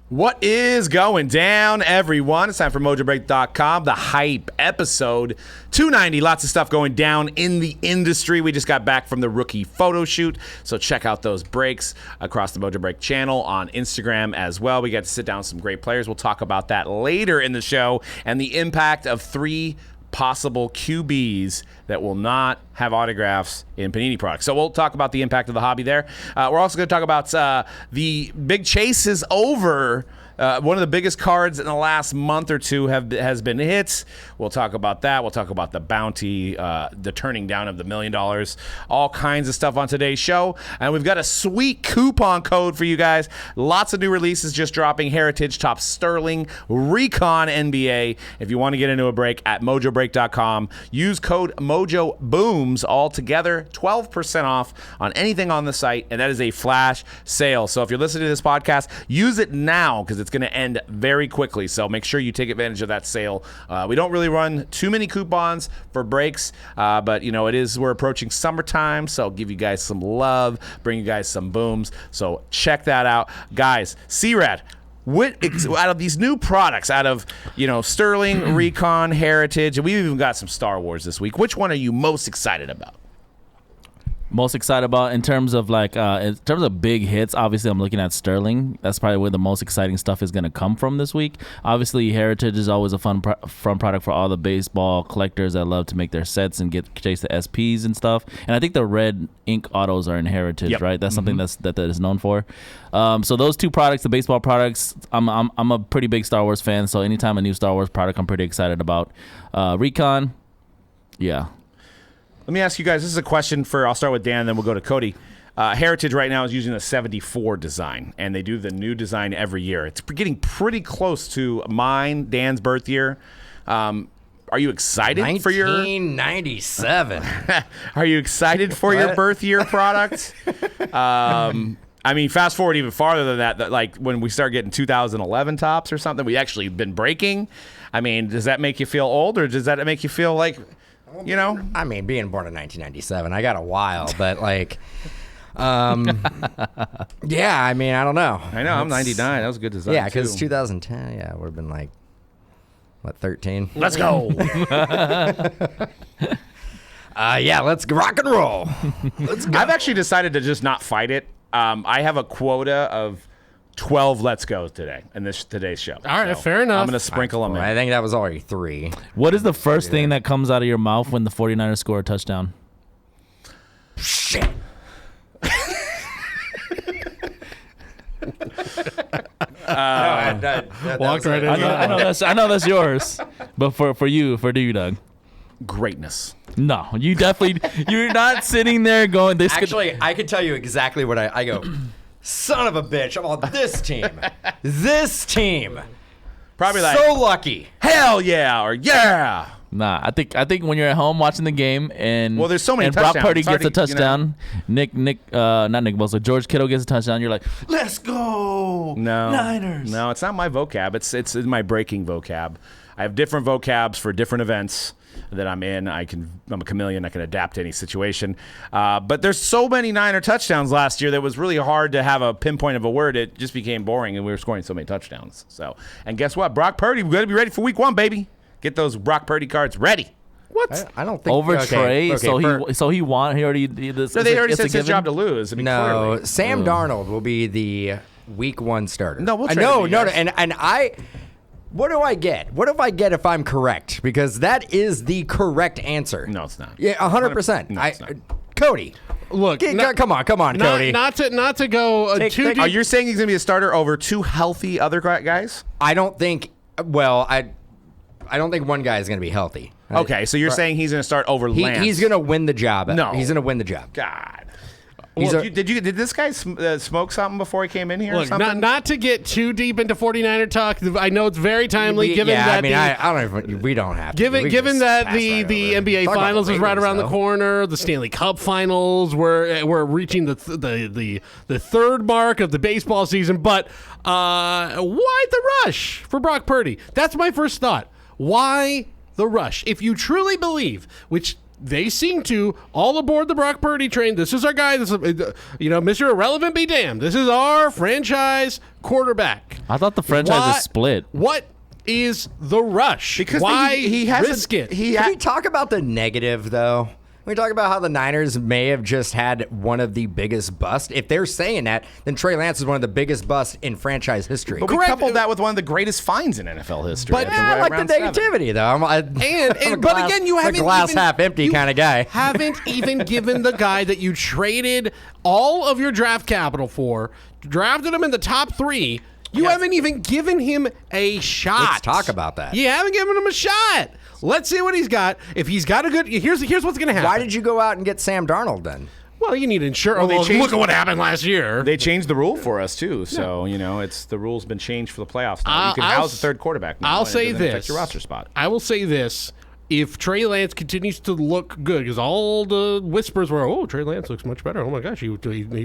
What is going down, everyone? It's time for Mojobreak.com, the hype episode 290. Lots of stuff going down in the industry. We just got back from the rookie photo shoot, so check out those breaks across the Mojobreak channel on Instagram as well. We got to sit down with some great players. We'll talk about that later in the show and the impact of 3 possible QBs that will not have autographs in Panini products. So we'll talk about the impact of the hobby there. We're also going to talk about the big chase is over. One of the biggest cards in the last month or two has been hits. We'll talk about that. We'll talk about the bounty, the turning down of the $1 million, all kinds of stuff on today's show. And we've got a sweet coupon code for you guys. Lots of new releases just dropping. Heritage, Top Sterling, Recon NBA. If you want to get into a break at Mojobreak.com, use code MOJOBOOMS all together. 12% off on anything on the site, and that is a flash sale. So if you're listening to this podcast, use it now because it's going to end very quickly, so make sure you take advantage of that sale. We don't really run too many coupons for breaks, but you know we're approaching summertime, so I'll give you guys some love, bring you guys some booms. So check that out, guys. C-Rad, out of these new products, out of Sterling, Recon, Heritage, and we've even got some Star Wars this week. Which one are you most excited about? Most excited about in terms of big hits, obviously I'm looking at Sterling. That's probably where the most exciting stuff is going to come from this week. Obviously Heritage is always a fun product for all the baseball collectors that love to make their sets and chase the SPs and stuff. And I think the red ink autos are in Heritage, yep. Right? That's something that is known for. So those 2 products, the baseball products, I'm a pretty big Star Wars fan, so anytime a new Star Wars product I'm pretty excited about. Recon, yeah. Let me ask you guys, this is a question I'll start with Dan, then we'll go to Cody. Heritage right now is using a 74 design, and they do the new design every year. It's getting pretty close to Dan's birth year. Are you excited for your 1997? Are you excited for your birth year product? I mean, fast forward even farther than that, like when we start getting 2011 tops or something, we actually been breaking. I mean, does that make you feel old, or does that make you feel like, I mean, being born in 1997, I got a while, but yeah, I mean, I don't know. I know, I'm 99. That was a good design. Yeah, because 2010, yeah, would have been 13? Let's go. Yeah, let's rock and roll. Let's go. I've actually decided to just not fight it. I have a quota of 12 let's go today in today's show. All right, fair enough. I'm going to sprinkle them in. I think that was already 3. What is the first thing that comes out of your mouth when the 49ers score a touchdown? Shit. Walked right in. I know that's yours, but for you, Doug. Greatness. No, you're not sitting there going. Actually, I could tell you exactly what I go. Son of a bitch, I'm on this team. This team. Probably like, so lucky. Hell yeah, or yeah. Nah, I think when you're at home watching the game and there's so many Brock Purdy touchdowns. gets a touchdown, not Nick Bosa, George Kittle gets a touchdown, you're like, let's go, Niners. No, it's not my vocab. It's in my breaking vocab. I have different vocabs for different events that I'm in. I'm a chameleon. I can adapt to any situation. But there's so many Niner touchdowns last year that it was really hard to have a pinpoint of a word. It just became boring, and we were scoring so many touchdowns. So, and guess what? Brock Purdy, we're going to be ready for week 1, baby. Get those Brock Purdy cards ready. What? I don't think over Trey. Okay, so he won. He already. They already said it's his job to lose. I mean, no, clearly. Sam Darnold will be the week 1 starter. No, we'll trade no, and I. What do I get? What do I get if I'm correct? Because that is the correct answer. No, it's not. Yeah, 100%. No, it's not. Cody. Look, come on, Cody. Not to go too deep. Are you saying he's going to be a starter over 2 healthy other guys? I don't think. Well, I don't think one guy is going to be healthy. Okay, so you're saying he's going to start over Lance? He's going to win the job. No, he's going to win the job. God. Did this guy smoke something before he came in here? Look, or something? not to get too deep into 49er talk. I know it's very timely, given that I don't even. We don't have. Given that the NBA Finals is right around the corner, the Stanley Cup Finals, we're reaching the 3rd mark of the baseball season. But why the rush for Brock Purdy? That's my first thought. Why the rush? If you truly believe, which they seem to all aboard the Brock Purdy train. This is our guy. This is, Mr. Irrelevant be damned. This is our franchise quarterback. I thought the franchise is split. What is the rush? Because why he hasn't- risk it? Can we talk about the negative, though? Can we talk about how the Niners may have just had one of the biggest busts? If they're saying that, then Trey Lance is one of the biggest busts in franchise history. But we coupled that with one of the greatest finds in NFL history. But I like the negativity, though. I'm but again, you haven't a glass even- half empty you kind of guy. Haven't even given the guy that you traded all of your draft capital for, drafted him in the top 3. You haven't even given him a shot. Let's talk about that. You haven't given him a shot. Let's see what he's got. If he's got a good, here's what's going to happen. Why did you go out and get Sam Darnold then? Well, you need insurance. Well, they changed- look at what happened last year. They changed the rule for us too, so it's the rule's been changed for the playoffs now. You can house a third quarterback now. I'll and it say doesn't affect this. your roster spot. I will say this. If Trey Lance continues to look good, because all the whispers were, "Oh, Trey Lance looks much better." Oh my gosh, he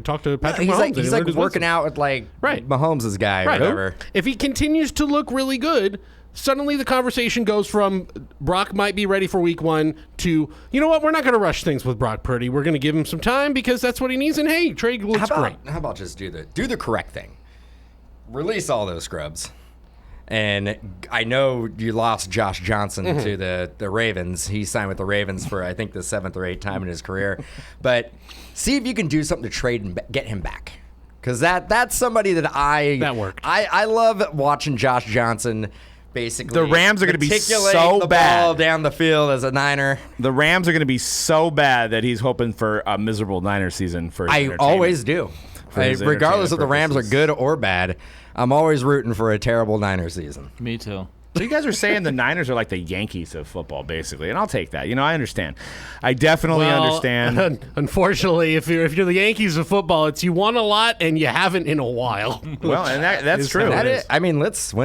talked to Patrick Mahomes. He's like working out with Mahomes' guy or whatever. If he continues to look really good, suddenly the conversation goes from Brock might be ready for week 1 to, you know what, we're not going to rush things with Brock Purdy. We're going to give him some time because that's what he needs. And hey, Trey looks great. How about just do the correct thing? Release all those scrubs. And I know you lost Josh Johnson to the Ravens. He signed with the Ravens for, I think, the 7th or 8th time in his career. But see if you can do something to trade and get him back. Because that's somebody that worked. I love watching Josh Johnson basically. The Rams are going to be articulate so the bad ball down the field as a Niner. The Rams are going to be so bad that he's hoping for a miserable Niner season for his I entertainment. always do. For his Regardless if the entertainment Rams are purposes. good or bad, I'm always rooting for a terrible Niner season. Me too. So you guys are saying the Niners are like the Yankees of football, basically, and I'll take that. I understand. I definitely understand. Unfortunately, if you're the Yankees of football, it's you won a lot and you haven't in a while. Well, and that's true. When's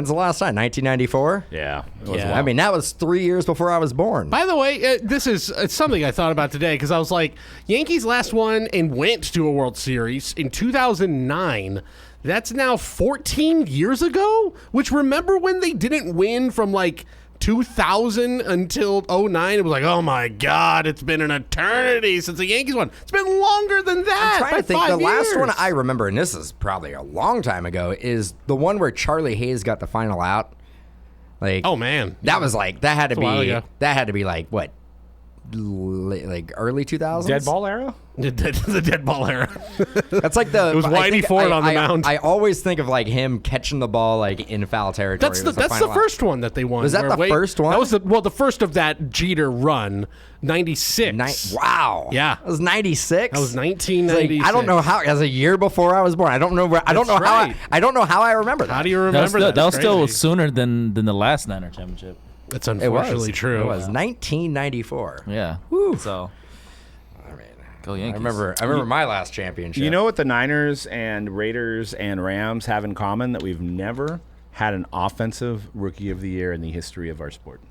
the last time? 1994? Yeah. It was Yeah. wild. I mean, that was 3 years before I was born. By the way, it's something I thought about today because I was like, Yankees last won and went to a World Series in 2009. That's now 14 years ago, which remember when they didn't win from like 2000 until 09? It was like, oh my God, it's been an eternity since the Yankees won. It's been longer than that. I'm trying by to think. 5 The last years. one I remember, and this is probably a long time ago, is the one where Charlie Hayes got the final out. Like, Oh man, that was like that had to a while be ago. like what, like early 2000s? Dead ball era? the dead ball era. That's like the. It was I Whitey think Ford on the mound. I always think of like him catching the ball like in foul territory. That's the final out. first one that they won. Was that where the first one? That was the first of that Jeter run, 96. Wow. Yeah. That was 96. That was It's 1996. like, I don't know how. As a year before I was born, I don't know where. I don't know how. right. I don't know how I remember that. How do you remember that? That was still Crazy. sooner than the last Niner championship. That's It was unfortunately true. It was 1994. Yeah. Woo. So I mean, go I Yankees. remember my last championship. You know what the Niners and Raiders and Rams have in common? That we've never had an offensive rookie of the year in the history of our sport.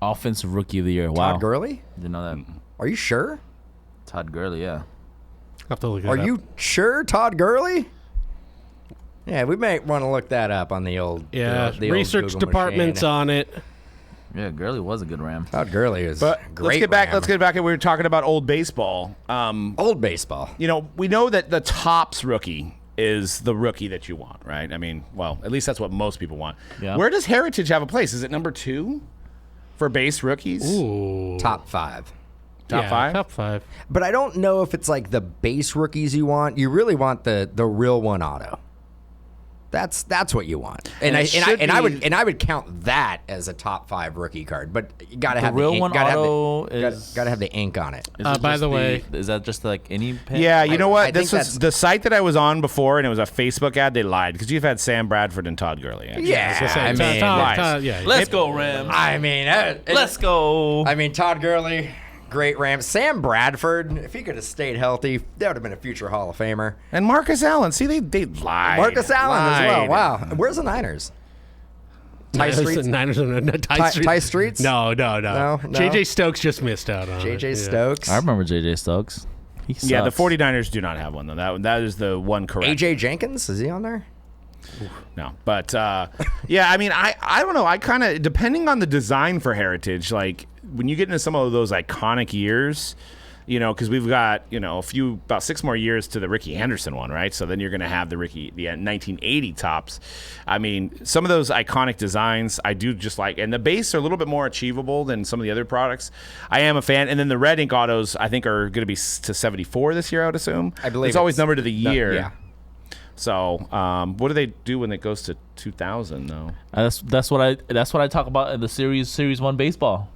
Offensive rookie of the year. Wow. Todd Gurley? Didn't know that. Are you sure? Todd Gurley. Yeah. I'll have to look it Are up. you sure, Todd Gurley? Yeah, we might want to look that up on the old Yeah, the old research Google department's machine. on it. Yeah. Gurley was a good Ram. Todd Gurley is But great. let's get back. Ram. Let's get back. We were talking about old baseball. Old baseball. We know that the tops rookie is the rookie that you want, right? I mean, well, at least that's what most people want. Yeah. Where does Heritage have a place? Is it number 2 for base rookies? Ooh. Top 5. Top Yeah, 5? Top 5. But I don't know if it's like the base rookies you want. You really want the real one auto. That's what you want, and I would count that as a top 5 rookie card. But you gotta have real the ink, one gotta auto have the, is- gotta have the ink on it. Is by it just the way- is that just like any pen? Yeah, you know I what? This think was the site that I was on before, and it was a Facebook ad. They lied because you've had Sam Bradford and Todd Gurley. Actually. Yeah, I Todd- mean, Todd- yeah. Let's go Rams. I mean, Let's go. I mean, Todd Gurley, great Rams. Sam Bradford, if he could have stayed healthy, that would have been a future Hall of Famer. And Marcus Allen. See, they lied. Marcus Allen as well. Lied. Wow, where's the Niners? Ty Streets? Ty Streets? No. No? J.J. Stokes just missed out on J.J. it. Stokes. I remember JJ Stokes. He sucks. Yeah, the 49ers do not have one, though. That is the one correct. A.J. Jenkins, is he on there? No. But, yeah, I mean, I don't know. I kind of, depending on the design for Heritage, like, when you get into some of those iconic years, because we've got, about 6 more years to the Ricky Henderson one, right? So then you're going to have the 1980 tops. I mean, some of those iconic designs I do just like, and the base are a little bit more achievable than some of the other products. I am a fan. And then the red ink autos, I think, are going to be to 74 this year, I would assume. I believe it's always numbered to the year. Yeah. So, what do they do when it goes to 2000 though? That's what I talk about in the Series 1 baseball.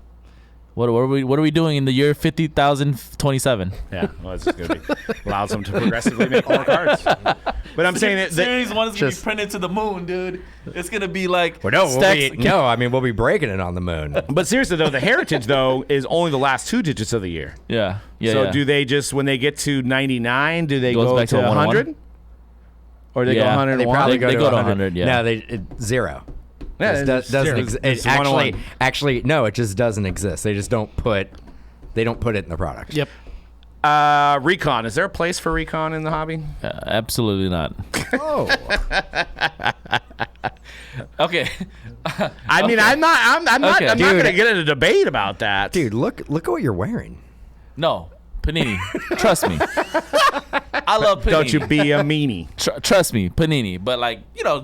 What are we doing in the year 50,027? Yeah, well, it's just going to be allows them to progressively make more cards. But I'm saying that Series 1 is going to be printed to the moon, dude. It's going to be like we'll be breaking it on the moon. But seriously though, the heritage though is only the last 2 digits of the year. Yeah. So do they just, when they get to 99, do they go to 100? Or they go 101? They probably go to 100. Yeah. No, 0. Yeah, It doesn't exist. Actually, no, it just doesn't exist. They just don't put it in the product. Yep. Recon. Is there a place for Recon in the hobby? Absolutely not. Oh. Okay. I mean, I'm not Okay. going to get in a debate about that. Dude, look at what you're wearing. No, Panini. Trust me. I love Panini. Don't you be a meanie. Trust me, Panini. But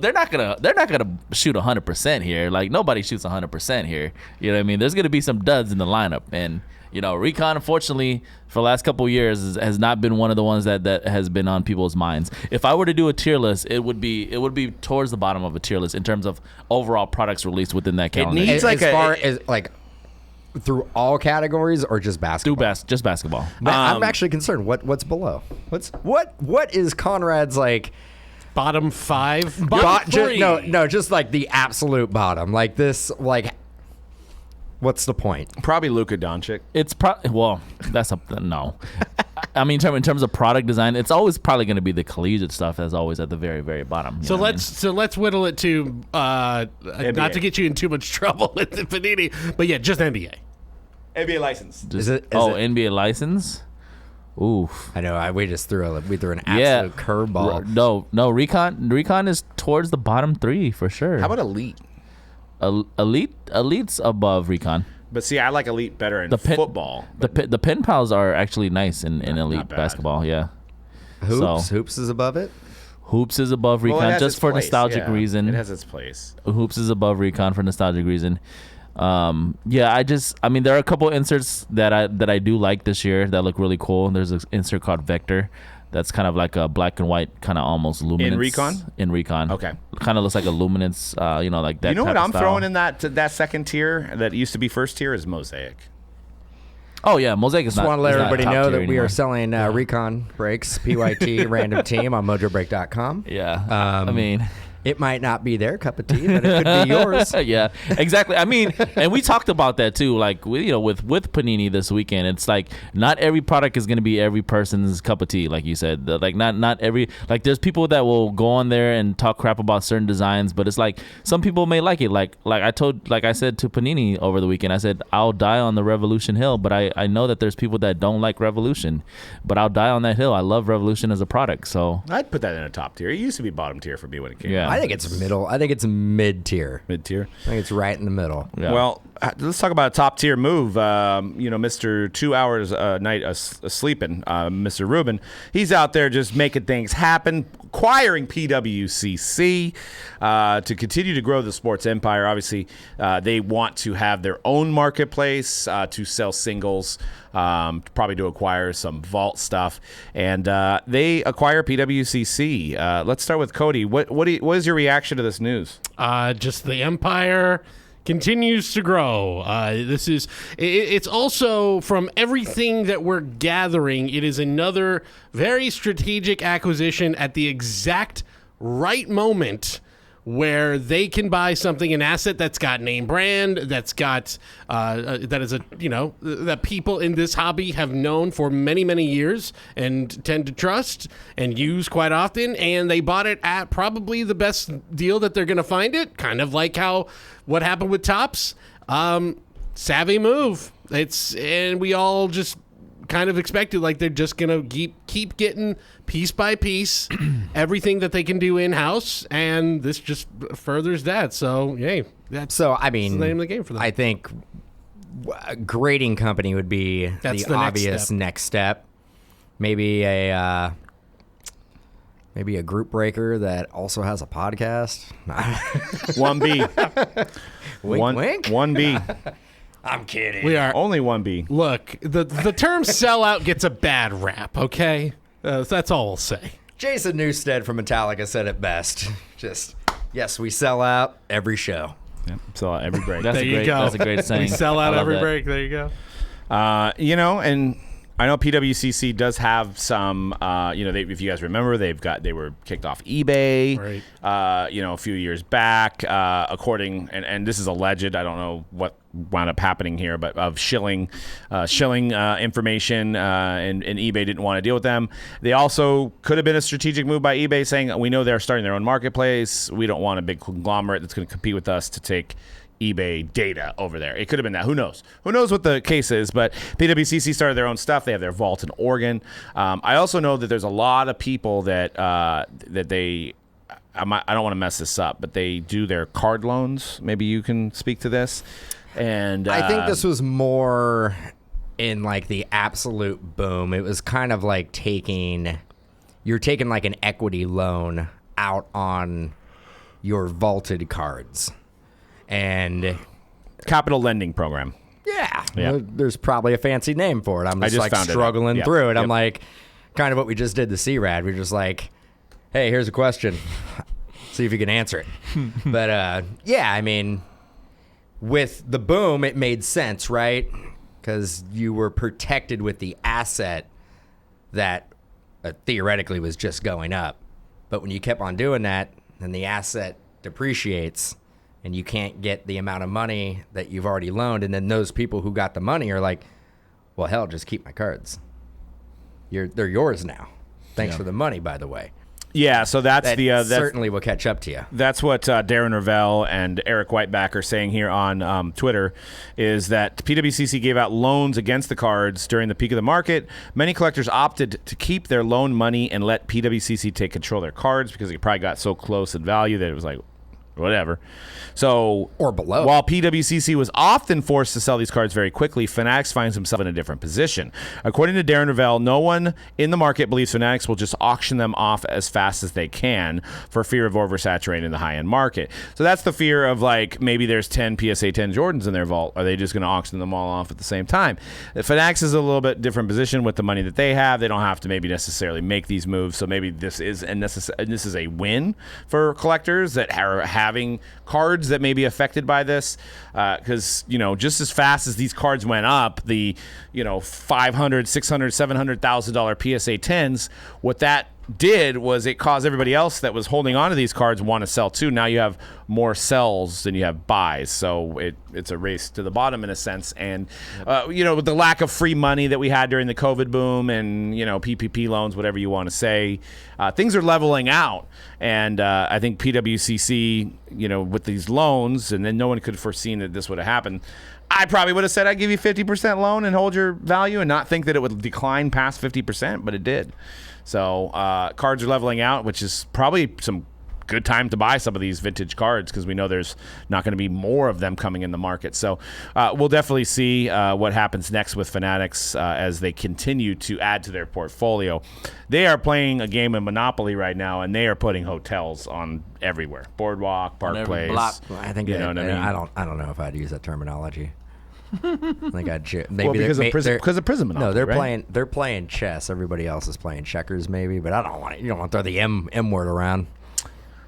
they're not gonna shoot 100% here. Like nobody shoots 100% here. You know what I mean? There's gonna be some duds in the lineup, and Recon, unfortunately, for the last couple of years, has not been one of the ones that has been on people's minds. If I were to do a tier list, it would be towards the bottom of a tier list in terms of overall products released within that calendar. It needs through all categories or just basketball? Just basketball. But I'm actually concerned. What's below? What is Conrad's bottom 5? Bottom 3? No, just like the absolute bottom. Like this. What's the point? Probably Luka Doncic. It's that's no. I mean, in terms of product design, it's always probably going to be the collegiate stuff that's always at the very, very bottom. So let's whittle it to not to get you in too much trouble with the Panini, but yeah, just NBA. NBA license. NBA license. Oof. I know. We just threw an absolute curveball. No. Recon is towards the bottom 3 for sure. How about Elite? Elite's above Recon. But see, I like Elite better in football. The pen pals are actually nice in Elite basketball. Yeah. Hoops is above it. Hoops is above Recon just for nostalgic reason. It has its place. Hoops is above Recon for nostalgic reason. There are a couple inserts that I do like this year that look really cool. There's an insert called Vector. That's kind of like a black and white, kind of almost luminance. In Recon. Okay. Kind of looks like a luminance, like that. You know type what of I'm style. throwing in that second tier that used to be first tier is Mosaic. Oh yeah, Mosaic is just want to let everybody know that we are selling Yeah. Recon breaks, PYT random team on Mojobreak.com. Yeah. It might not be their cup of tea, but it could be yours. Yeah, exactly. I mean, and we talked about that too. Like, with Panini this weekend, it's like not every product is going to be every person's cup of tea. Like you said, not every, like there's people that will go on there and talk crap about certain designs, but it's like some people may like it. Like I said to Panini over the weekend, I said I'll die on the Revolution Hill, but I know that there's people that don't like Revolution, but I'll die on that hill. I love Revolution as a product, so I'd put that in a top tier. It used to be bottom tier for me when it came out. I think it's middle. I think it's mid-tier. Mid-tier? I think it's right in the middle. Yeah. Well, let's talk about a top-tier move. Mr. 2 hours a night sleeping, Mr. Rubin, he's out there just making things happen, acquiring PWCC to continue to grow the sports empire. Obviously, they want to have their own marketplace to sell singles, probably to acquire some vault stuff, and they acquire PWCC. Let's start with Cody. What is your reaction to this news? Just the empire continues to grow. It's also, from everything that we're gathering, it is another very strategic acquisition at the exact right moment where they can buy an asset that's got name brand, that's got that people in this hobby have known for many, many years and tend to trust and use quite often, and they bought it at probably the best deal that they're going to find it, kind of like what happened with Topps. Savvy move. And we all just kind of expected, like, they're just gonna keep getting piece by piece everything that they can do in-house, and this just furthers that. So yay, that's the name of the game for them. I think a grading company would be That's the the next obvious step. next step. Maybe a group breaker that also has a podcast. 1B. Wink. 1B. I'm kidding. We are. Only 1B. Look, the term sellout gets a bad rap, okay? That's all we'll say. Jason Newsted from Metallica said it best. Just, yes, we sell out every show. Yep. So every break. That's There a you great, go. That's a great saying. We sell out I love every that. break. There you go. And I know PWCC does have some, if you guys remember, they were kicked off eBay, Right. a few years back, and this is alleged. I don't know what wound up happening here, but of shilling information, and eBay didn't want to deal with them. They also could have been a strategic move by eBay saying, we know they're starting their own marketplace. We don't want a big conglomerate that's going to compete with us to take eBay data over there. It could have been that. Who knows? Who knows what the case is? But PWCC started their own stuff. They have their vault in Oregon. I also know that there's a lot of people that they. I don't want to mess this up, but they do their card loans. Maybe you can speak to this. And I think this was more in like the absolute boom. It was kind of like you're taking like an equity loan out on your vaulted cards. And capital lending program. yeah, Yeah. there's probably a fancy name for it. I'm just, just like found it. struggling Yep. through it. I'm Yep. like, kind of what we just did to C-Rad. We're just like, hey, here's a question. See if you can answer it. But yeah, I mean, with the boom, it made sense, right? Because you were protected with the asset that theoretically was just going up. But when you kept on doing that, then the asset depreciates. And you can't get the amount of money that you've already loaned. And then those people who got the money are like, well, hell, just keep my cards. They're yours now. Thanks for the money, by the way. Yeah, so that's That certainly will catch up to you. That's what Darren Ravel and Eric Whiteback are saying here on Twitter, is that PWCC gave out loans against the cards during the peak of the market. Many collectors opted to keep their loan money and let PWCC take control of their cards because it probably got so close in value that it was like, whatever. So, Or below. While PWCC was often forced to sell these cards very quickly, Fanatics finds himself in a different position. According to Darren Ravel, no one in the market believes Fanatics will just auction them off as fast as they can for fear of oversaturating the high-end market. So that's the fear of, like, maybe there's 10 PSA 10 Jordans in their vault. Are they just going to auction them all off at the same time? Fanatics is a little bit different position with the money that they have. They don't have to maybe necessarily make these moves. So maybe this is a win for collectors that are having cards that may be affected by this, because just as fast as these cards went up, the $500,000, $600,000, $700,000 PSA 10s, what that did was it caused everybody else that was holding on to these cards want to sell too. Now you have more sells than you have buys, so it's a race to the bottom in a sense. And with the lack of free money that we had during the COVID boom and PPP loans, whatever you want to say, things are leveling out. And I think PWCC, with these loans, and then no one could have foreseen that this would have happened. I probably would have said I'd give you 50% loan and hold your value and not think that it would decline past 50%, but it did. So cards are leveling out, which is probably some good time to buy some of these vintage cards because we know there's not going to be more of them coming in the market. So we'll definitely see what happens next with Fanatics as they continue to add to their portfolio. They are playing a game of Monopoly right now, and they are putting hotels on everywhere. Boardwalk, Park every Place. block. I think You know what I mean? I don't know if I'd use that terminology. I think I'd Well, because of prison Monopoly, No, they're right? playing chess. Everybody else is playing checkers, maybe. But I don't want you don't want to throw the M word around.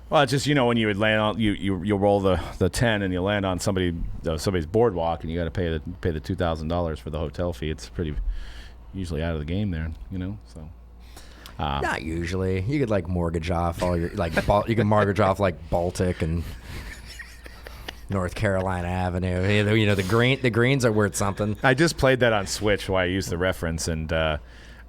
Well, it's just when you would land on you roll the 10 and you land on somebody's boardwalk and you got to pay the $2,000 for the hotel fee. It's pretty usually out of the game there, So Not usually. You could mortgage off all your you can mortgage off Baltic and North Carolina Avenue. The greens are worth something. I just played that on Switch while I used the reference, and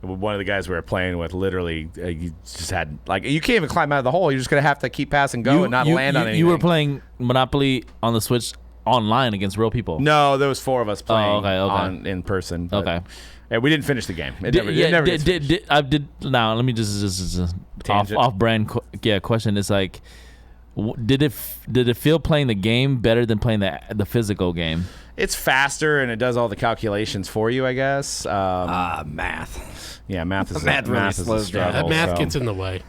one of the guys we were playing with literally you just had you can't even climb out of the hole. You're just gonna have to keep pass and go and not land on anything. You were playing Monopoly on the Switch online against real people. No, there was 4 of us playing okay. in person. Okay. And we didn't finish the game. It never gets finished. Now let me just Tangent. off brand question. It's Did it feel playing the game better than playing the physical game? It's faster and it does all the calculations for you, I guess. Math. Yeah, math is Math really math is a slows down. struggle. Math so. gets in the way.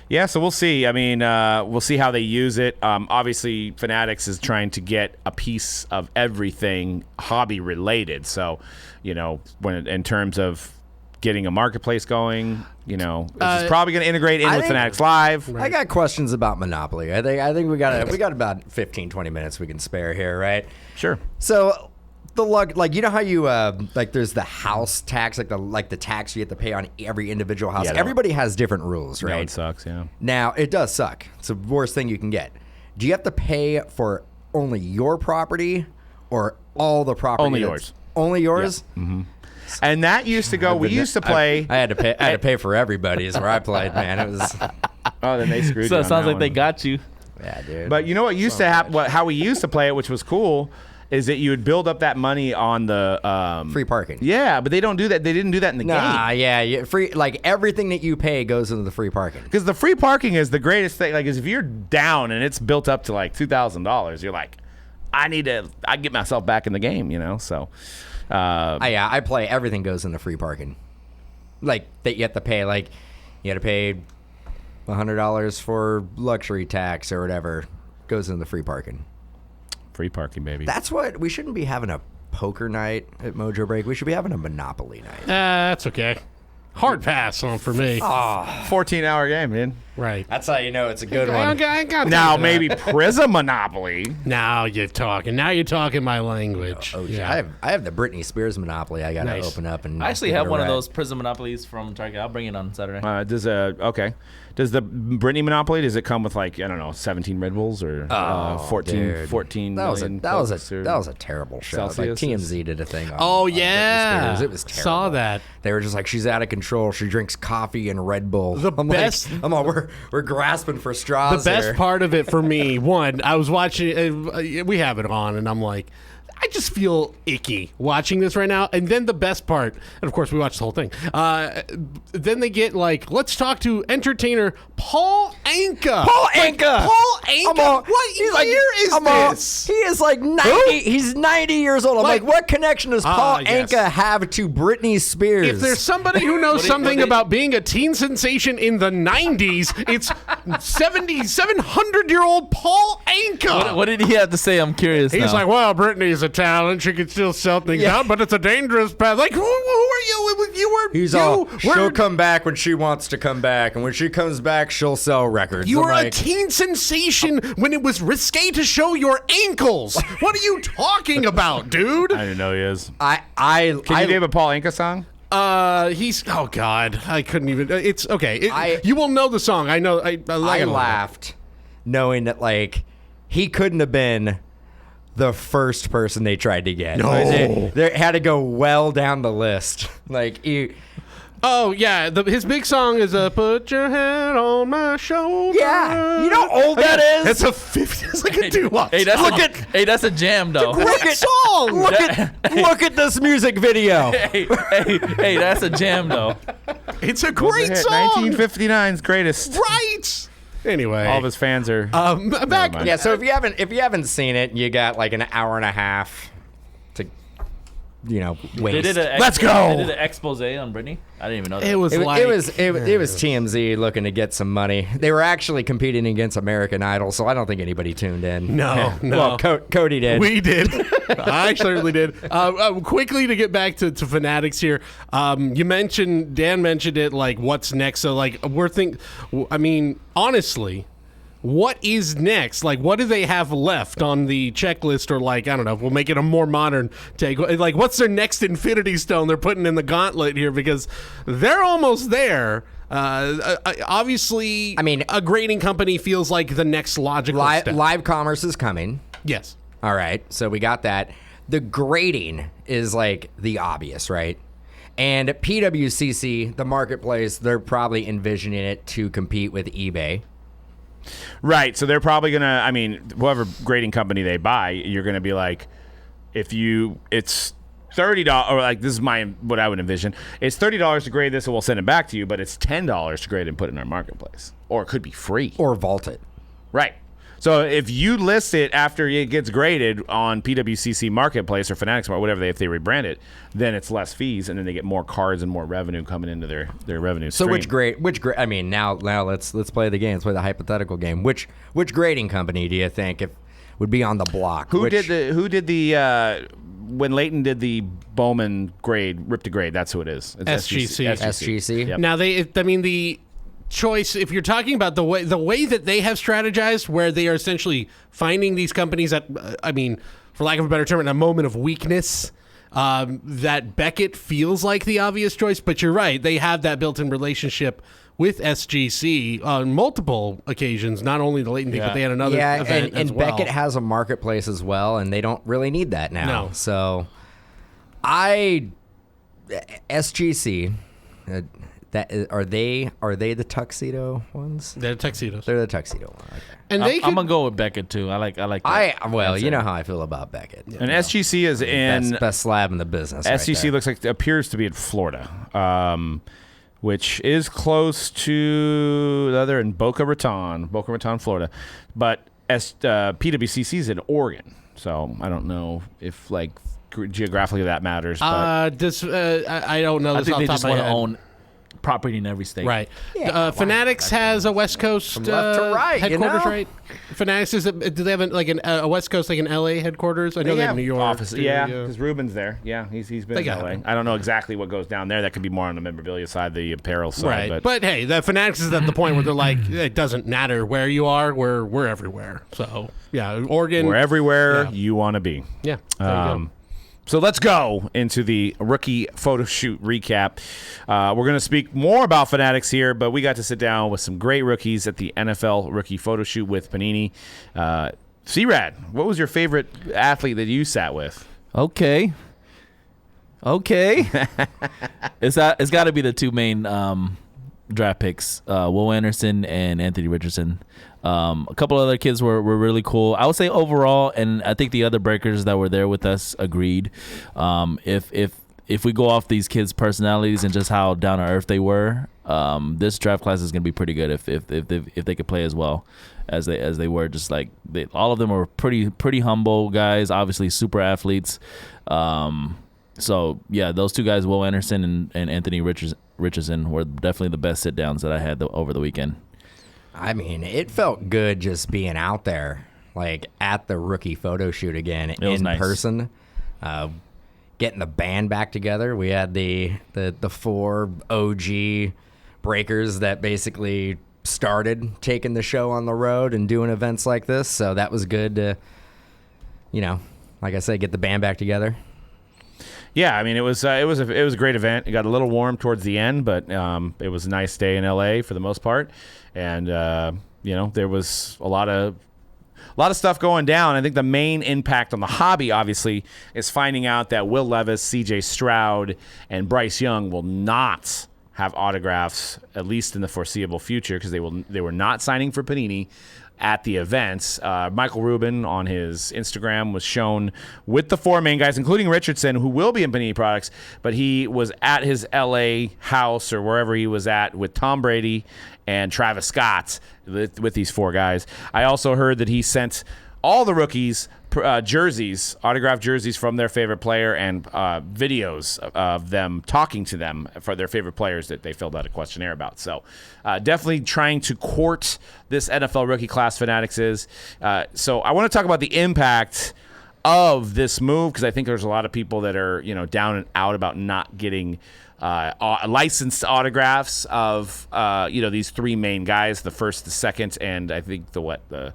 Yeah, so we'll see. I mean, we'll see how they use it. Obviously, Fanatics is trying to get a piece of everything hobby related. So, when in terms of getting a marketplace going, it's probably going to integrate in with Fanatics Live. I got questions about Monopoly. I think we got about 15, 20 minutes we can spare here, right? Sure. So how you there's the house tax, like the tax you have to pay on every individual house. Yeah, everybody has different rules, right? No, it sucks, yeah. Now, it does suck. It's the worst thing you can get. Do you have to pay for only your property or all the property? Only yours. Only yours? Yeah. Mm-hmm. And that used to go. We used to play. I had to pay for everybody's where I played, man. It was. Oh, then they screwed you. So on it sounds that like they one. got you. Yeah, dude. But you know what used to happen? How we used to play it, which was cool, is that you would build up that money on the free parking. Yeah, but they don't do that. They didn't do that in the game. Yeah, free. Like everything that you pay goes into the free parking. Because the free parking is the greatest thing. Like, if you're down and it's built up to like $2,000, you're like, I get myself back in the game. So. I play. Everything goes into free parking. Like that, you have to pay. Like you have to pay $100 for luxury tax or whatever. Goes into the free parking. Free parking, baby. That's what we shouldn't be having a poker night at Mojobreak. We should be having a Monopoly night. That's okay. Hard pass on for me. 14-hour game, man. Right. That's how you know it's a good I one. got time Now for that. maybe Prism Monopoly. Now you're talking. Now you're talking my language. Oh, yeah. I have the Britney Spears Monopoly. I got to Nice. open up and. I actually give it have a one of ride. those Prism Monopolies from Target. I'll bring it on Saturday. Does the Britney Monopoly, does it come with 17 Red Bulls or 14 That was million that or was a terrible show. Like Celsius? TMZ did a thing. Oh, on yeah. Britney Spears. It was terrible. Saw that. They were just like, she's out of control. She drinks coffee and Red Bull. The best- I'm all, we're grasping for straws. The best here. part of it for me, one, I was watching, we have it on, and I'm like, I just feel icky watching this right now. And then the best part, and of course we watched the whole thing, then they get let's talk to entertainer Paul Anka. Paul Anka. Paul Anka? What year is this? He is 90. He's 90 years old. I'm like, what connection does Paul yes. Anka have to Britney Spears? If there's somebody who knows something about being a teen sensation in the 90s, it's 700-year-old Paul Anka. What did he have to say? I'm curious. He's now. like, well, Britney's a talent. She can still sell things out, but it's a dangerous path. Like, who are you? He's she'll come back when she wants to come back, and when she comes back, she'll sell records. You I'm were a like, teen sensation when it was risque to show your ankles. What are you talking about, dude? I didn't know he is. Can Can you name a Paul Anka song? He's oh god, I couldn't even. It's okay. I you will know the song. I know. I laughed knowing that he couldn't have been the first person they tried to get. No. They had to go well down the list. Oh yeah, his big song is "Put Your Head on My Shoulder." Yeah, you know how old that is. It's a 50. It's like a doo-wop. Hey, that's a jam though. Great song. Look at this music video. hey, that's a jam though. It's a great song. 1959's greatest. Right. Anyway, All of his fans are. back. mind. Yeah, so if you haven't seen it, you got an hour and a half to waste. Let's go. They did an expose on Britney. I didn't even know that. It was TMZ looking to get some money. They were actually competing against American Idol, so I don't think anybody tuned in. No. Well, Cody did. We did. I certainly did. Quickly to get back to Fanatics here. Dan mentioned it, what's next. So honestly, what is next? What do they have left on the checklist? Or I don't know, we'll make it a more modern take. What's their next Infinity Stone they're putting in the gauntlet here? Because they're almost there. Obviously, a grading company feels like the next logical step. Live commerce is coming. Yes. All right, so we got that. The grading is the obvious, right? And PWCC, the marketplace, they're probably envisioning it to compete with eBay. Right. So they're probably going to, whoever grading company they buy, you're going to be it's $30, or this is what I would envision. It's $30 to grade this and we'll send it back to you, but it's $10 to grade and put it in our marketplace. Or it could be free. Or vault it. Right. So if you list it after it gets graded on PWCC Marketplace or Fanatics or whatever if they rebrand it, then it's less fees, and then they get more cards and more revenue coming into their revenue stream. So which grade? I mean, now let's play the game. Let's play the hypothetical game. Which grading company do you think would be on the block? Who did the when Leighton did the Bowman grade, ripped a grade? That's who it is. It's SGC. SGC. Yep. Now the choice, if you're talking about the way that they have strategized, where they are essentially finding these companies at, for lack of a better term, in a moment of weakness, that Beckett feels like the obvious choice. But you're right, they have that built-in relationship with SGC on multiple occasions, not only the Leighton thing, but they had another event as and well. Beckett has a marketplace as well, and they don't really need that now. No. So, SGC, are they the tuxedo ones? They're tuxedos. They're the tuxedo one. Okay. And they I'm gonna go with Beckett too. I like that. You know how I feel about Beckett. And SGC is in best slab in the business. SGC looks like appears to be in Florida, which is close to the other in Boca Raton, Florida. But PWCC is in Oregon, so I don't know if geographically that matters. But I don't know. I This think off they the top just of my want to head. own property in every state. Right. Yeah, Fanatics has a West Coast From left to right, headquarters, right? Fanatics do they have a West Coast, like an LA headquarters? I know they have New York office. too, Yeah, because Ruben's there. Yeah, he's been They in got LA. him. I don't know exactly what goes down there. That could be more on the memorabilia side, the apparel side. Right. But hey, the Fanatics is at the point where they're like, it doesn't matter where you are, we're everywhere. So yeah, Oregon. we're everywhere Yeah. you want to be. Yeah. There you go. So let's go into the rookie photo shoot recap. We're going to speak more about Fanatics here, but we got to sit down with some great rookies at the NFL rookie photo shoot with Panini. C-Rad, what was your favorite athlete that you sat with? Okay. It's got to be the two main draft picks, Will Anderson and Anthony Richardson. A couple other kids were really cool. I would say overall, and I think the other breakers that were there with us agreed. If we go off these kids' personalities and just how down to earth they were, this draft class is going to be pretty good if they could play as well as they were. Just like all of them were pretty humble guys, obviously super athletes. So yeah, those two guys, Will Anderson and Anthony Richardson, were definitely the best sit downs that I had over the weekend. I mean, it felt good just being out there, like at the rookie photo shoot again in nice. person. Getting the band back together. We had the 4 OG breakers that basically started taking the show on the road and doing events like this. So that was good to, like I said, get the band back together. Yeah, I mean it was a great event. It got a little warm towards the end, but it was a nice day in LA for the most part, and there was a lot of stuff going down. I think the main impact on the hobby, obviously, is finding out that Will Levis, C.J. Stroud, and Bryce Young will not have autographs, at least in the foreseeable future, because they were not signing for Panini at the events. Michael Rubin on his Instagram was shown with the 4 main guys, including Richardson, who will be in Panini products, but he was at his LA house or wherever he was at with Tom Brady and Travis Scott with these 4 guys. I also heard that he sent all the rookies jerseys, autographed jerseys from their favorite player, and videos of them talking to them for their favorite players that they filled out a questionnaire about. So definitely trying to court this NFL rookie class. Fanatics is. So I want to talk about the impact of this move, because I think there's a lot of people that are down and out about not getting licensed autographs of these 3 main guys, the first, the second, and I think the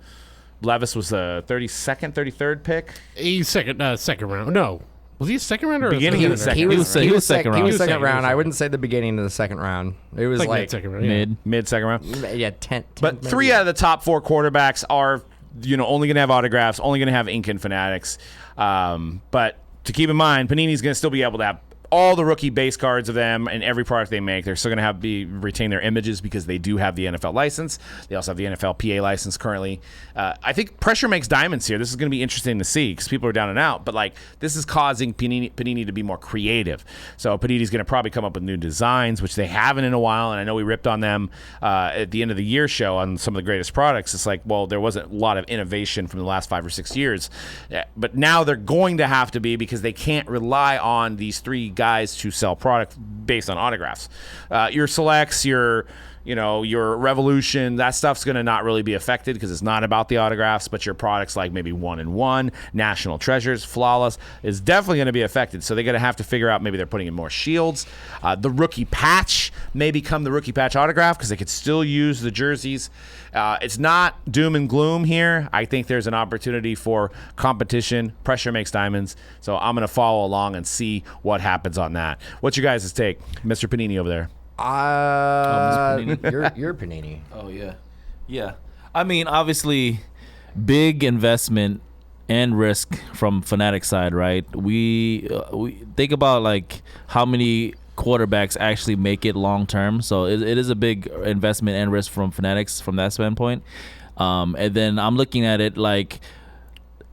Levis was the 32nd, 33rd pick. He's second round. No. Was he a second round or Beginning a of the second? He was second round. He was second round. I wouldn't say the beginning of the second round. It was like second round. Yeah. Mid second round. Yeah, 10. But 3 out of the top 4 quarterbacks are, only going to have autographs, only going to have ink and Fanatics. But to keep in mind, Panini's going to still be able to have all the rookie base cards of them and every product they make. They're still going to retain their images because they do have the NFL license. They also have the NFL PA license currently. I think pressure makes diamonds here. This is going to be interesting to see because people are down and out. But like this is causing Panini to be more creative. So Panini's going to probably come up with new designs, which they haven't in a while. And I know we ripped on them at the end of the year show on some of the greatest products. It's like, well, there wasn't a lot of innovation from the last 5 or 6 years. But now they're going to have to be because they can't rely on these 3 guys to sell product based on autographs. Your selects, your Revolution, that stuff's going to not really be affected because it's not about the autographs, but your products like maybe 1-in-1, National Treasures, Flawless is definitely going to be affected. So they're going to have to figure out maybe they're putting in more shields. The rookie patch may become the rookie patch autograph because they could still use the jerseys. It's not doom and gloom here. I think there's an opportunity for competition. Pressure makes diamonds. So I'm going to follow along and see what happens on that. What's your guys' take? Mr. Panini over there. You're Panini. Oh yeah. I mean, obviously, big investment and risk from Fanatics side, right? We think about like how many quarterbacks actually make it long term. So it is a big investment and risk from Fanatics from that standpoint. And then I'm looking at it like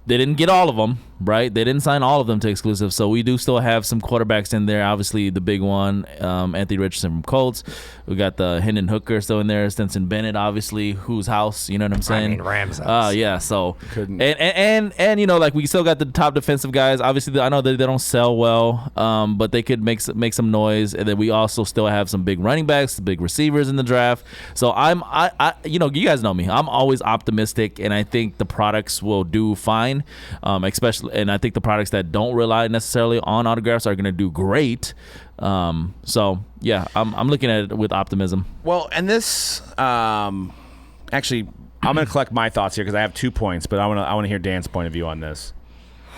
they didn't get all of them, right? They didn't sign all of them to exclusive. So we do still have some quarterbacks in there. Obviously, the big one, Anthony Richardson from Colts. We got the Hendon Hooker still in there. Stetson Bennett, obviously, whose house, you know what I'm saying? I mean, Rams house. Yeah, so. And you know, like we still got the top defensive guys. Obviously, I know that they don't sell well, but they could make some noise. And then we also still have some big running backs, big receivers in the draft. So I you know, you guys know me. I'm always optimistic, and I think the products will do fine, especially. And I think the products that don't rely necessarily on autographs are going to do great. So yeah, I'm looking at it with optimism. Well, and this actually, I'm going to collect my thoughts here because I have 2 points, but I want to hear Dan's point of view on this.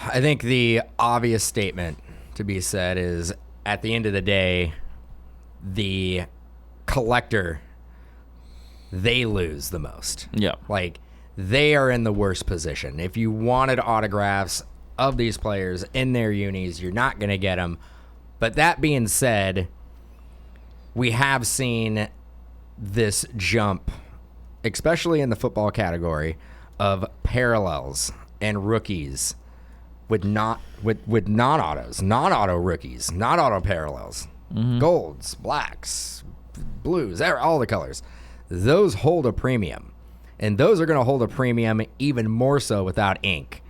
I think the obvious statement to be said is, at the end of the day, the collector, they lose the most. Yeah, like they are in the worst position. If you wanted autographs of these players in their unis, you're not going to get them. But that being said, we have seen this jump, especially in the football category, of parallels and rookies with non-autos, non-auto rookies, non-auto parallels, golds, blacks, blues, all the colors. Those hold a premium, and those are going to hold a premium even more so without ink.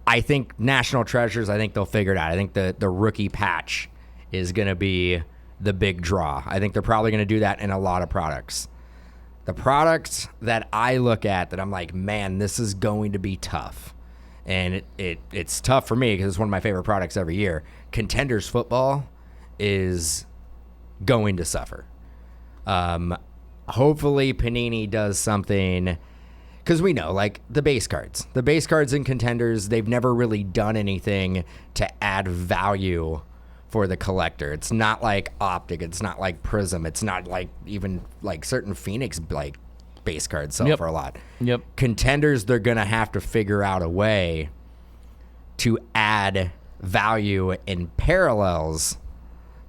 I think National Treasures, I think they'll figure it out. I think the rookie patch is going to be the big draw. I think they're probably going to do that in a lot of products. The products that I look at that I'm like, man, this is going to be tough. And it's tough for me because it's one of my favorite products every year. Contenders football is going to suffer. Hopefully Panini does something, because we know, like, the base cards in Contenders, they've never really done anything to add value for the collector. It's not like Optic, it's not like Prism, it's not like even like certain Phoenix like base cards sell for a lot. Yep. Contenders, they're gonna have to figure out a way to add value in parallels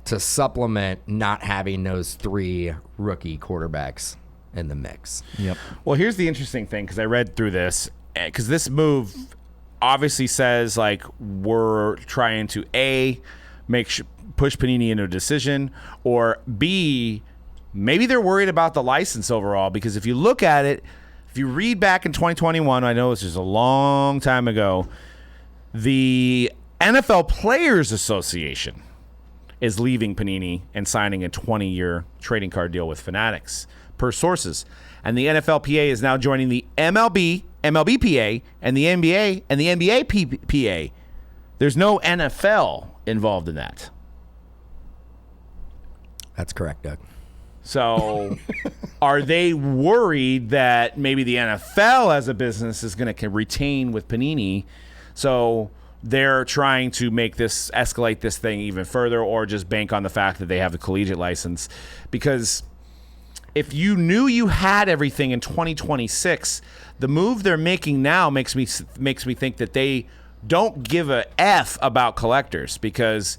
to supplement not having those 3 rookie quarterbacks in the mix. Yep. Well, here's the interesting thing, because I read through this, because this move obviously says, like, we're trying to A, push Panini into a decision, or B, maybe they're worried about the license overall, because if you look at it, if you read back in 2021, I know this is a long time ago, the NFL Players Association is leaving Panini and signing a 20-year trading card deal with Fanatics, per sources. And the NFLPA is now joining the MLB, MLBPA, and the NBA, and the NBA PA. There's no NFL involved in that. That's correct, Doug. So are they worried that maybe the NFL as a business is going to retain with Panini? So they're trying to escalate this thing even further, or just bank on the fact that they have the collegiate license. Because if you knew you had everything in 2026, the move they're making now makes me think that they don't give a F about collectors, because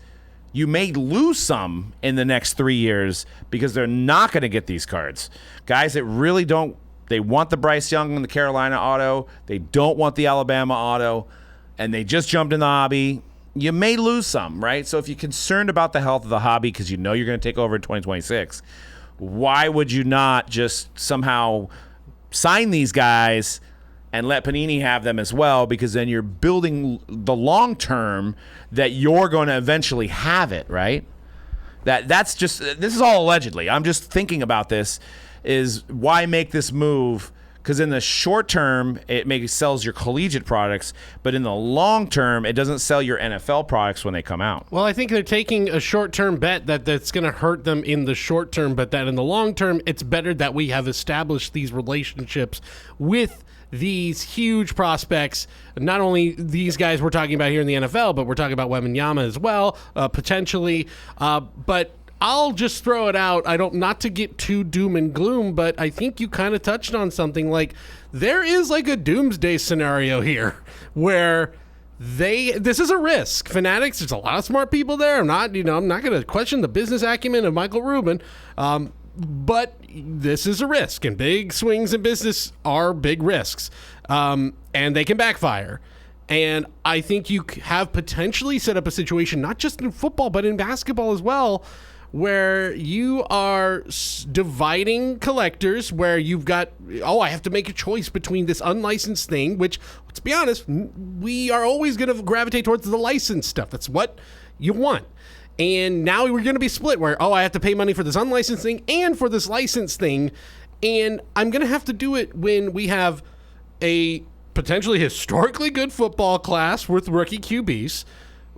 you may lose some in the next 3 years because they're not going to get these cards. Guys that really don't, they want the Bryce Young and the Carolina auto. They don't want the Alabama auto, and they just jumped in the hobby. You may lose some, right? So if you're concerned about the health of the hobby because you know you're going to take over in 2026, why would you not just somehow sign these guys and let Panini have them as well? Because then you're building the long term that you're going to eventually have it, right? That's just, this is all allegedly. I'm just thinking about this, is why make this move? Because in the short term, it maybe sells your collegiate products, but in the long term, it doesn't sell your NFL products when they come out. Well, I think they're taking a short-term bet that's going to hurt them in the short term, but that in the long term, it's better that we have established these relationships with these huge prospects. Not only these guys we're talking about here in the NFL, but we're talking about Wembanyama as well, potentially. But I'll just throw it out. Not to get too doom and gloom, but I think you kind of touched on something. Like, there is like a doomsday scenario here where this is a risk. Fanatics, there's a lot of smart people there. I'm not going to question the business acumen of Michael Rubin. But this is a risk, and big swings in business are big risks, and they can backfire. And I think you have potentially set up a situation, not just in football, but in basketball as well, where you are dividing collectors, where you've got, I have to make a choice between this unlicensed thing, which, let's be honest, we are always going to gravitate towards the licensed stuff. That's what you want. And now we're going to be split where, I have to pay money for this unlicensed thing and for this licensed thing. And I'm going to have to do it when we have a potentially historically good football class with rookie QBs.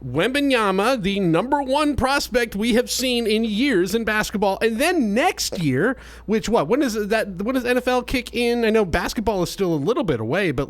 Wembanyama, the number one prospect we have seen in years in basketball. And then next year, when does NFL kick in? I know basketball is still a little bit away, but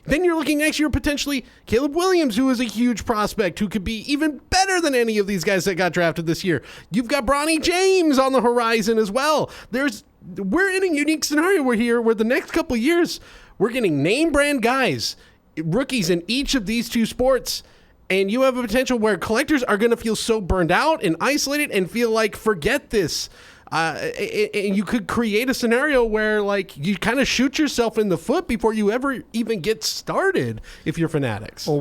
then you're looking next year potentially Caleb Williams, who is a huge prospect, who could be even better than any of these guys that got drafted this year. You've got Bronny James on the horizon as well. We're in a unique scenario where the next couple of years, we're getting name brand guys, rookies in each of these two sports. And you have a potential where collectors are going to feel so burned out and isolated and feel like, forget this. And you could create a scenario where you kind of shoot yourself in the foot before you ever even get started if you're Fanatics. Well,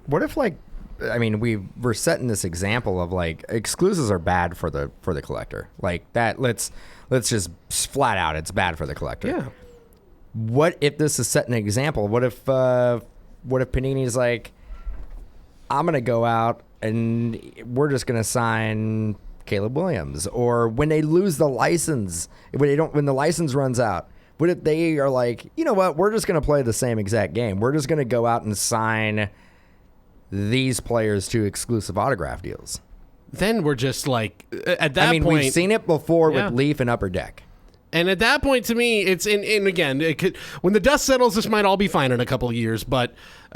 what if we're setting this example of exclusives are bad for the collector. Let's just flat out, it's bad for the collector. Yeah. What if this is setting an example? What if Panini's I'm going to go out and we're just going to sign Caleb Williams? Or when they lose the license, when the license runs out, what if they are you know what, we're just going to play the same exact game. We're just going to go out and sign these players to exclusive autograph deals. Then we're just at that point. We've seen it before with Leaf and Upper Deck. And at that point, to me, it's and again, when the dust settles, this might all be fine in a couple of years. But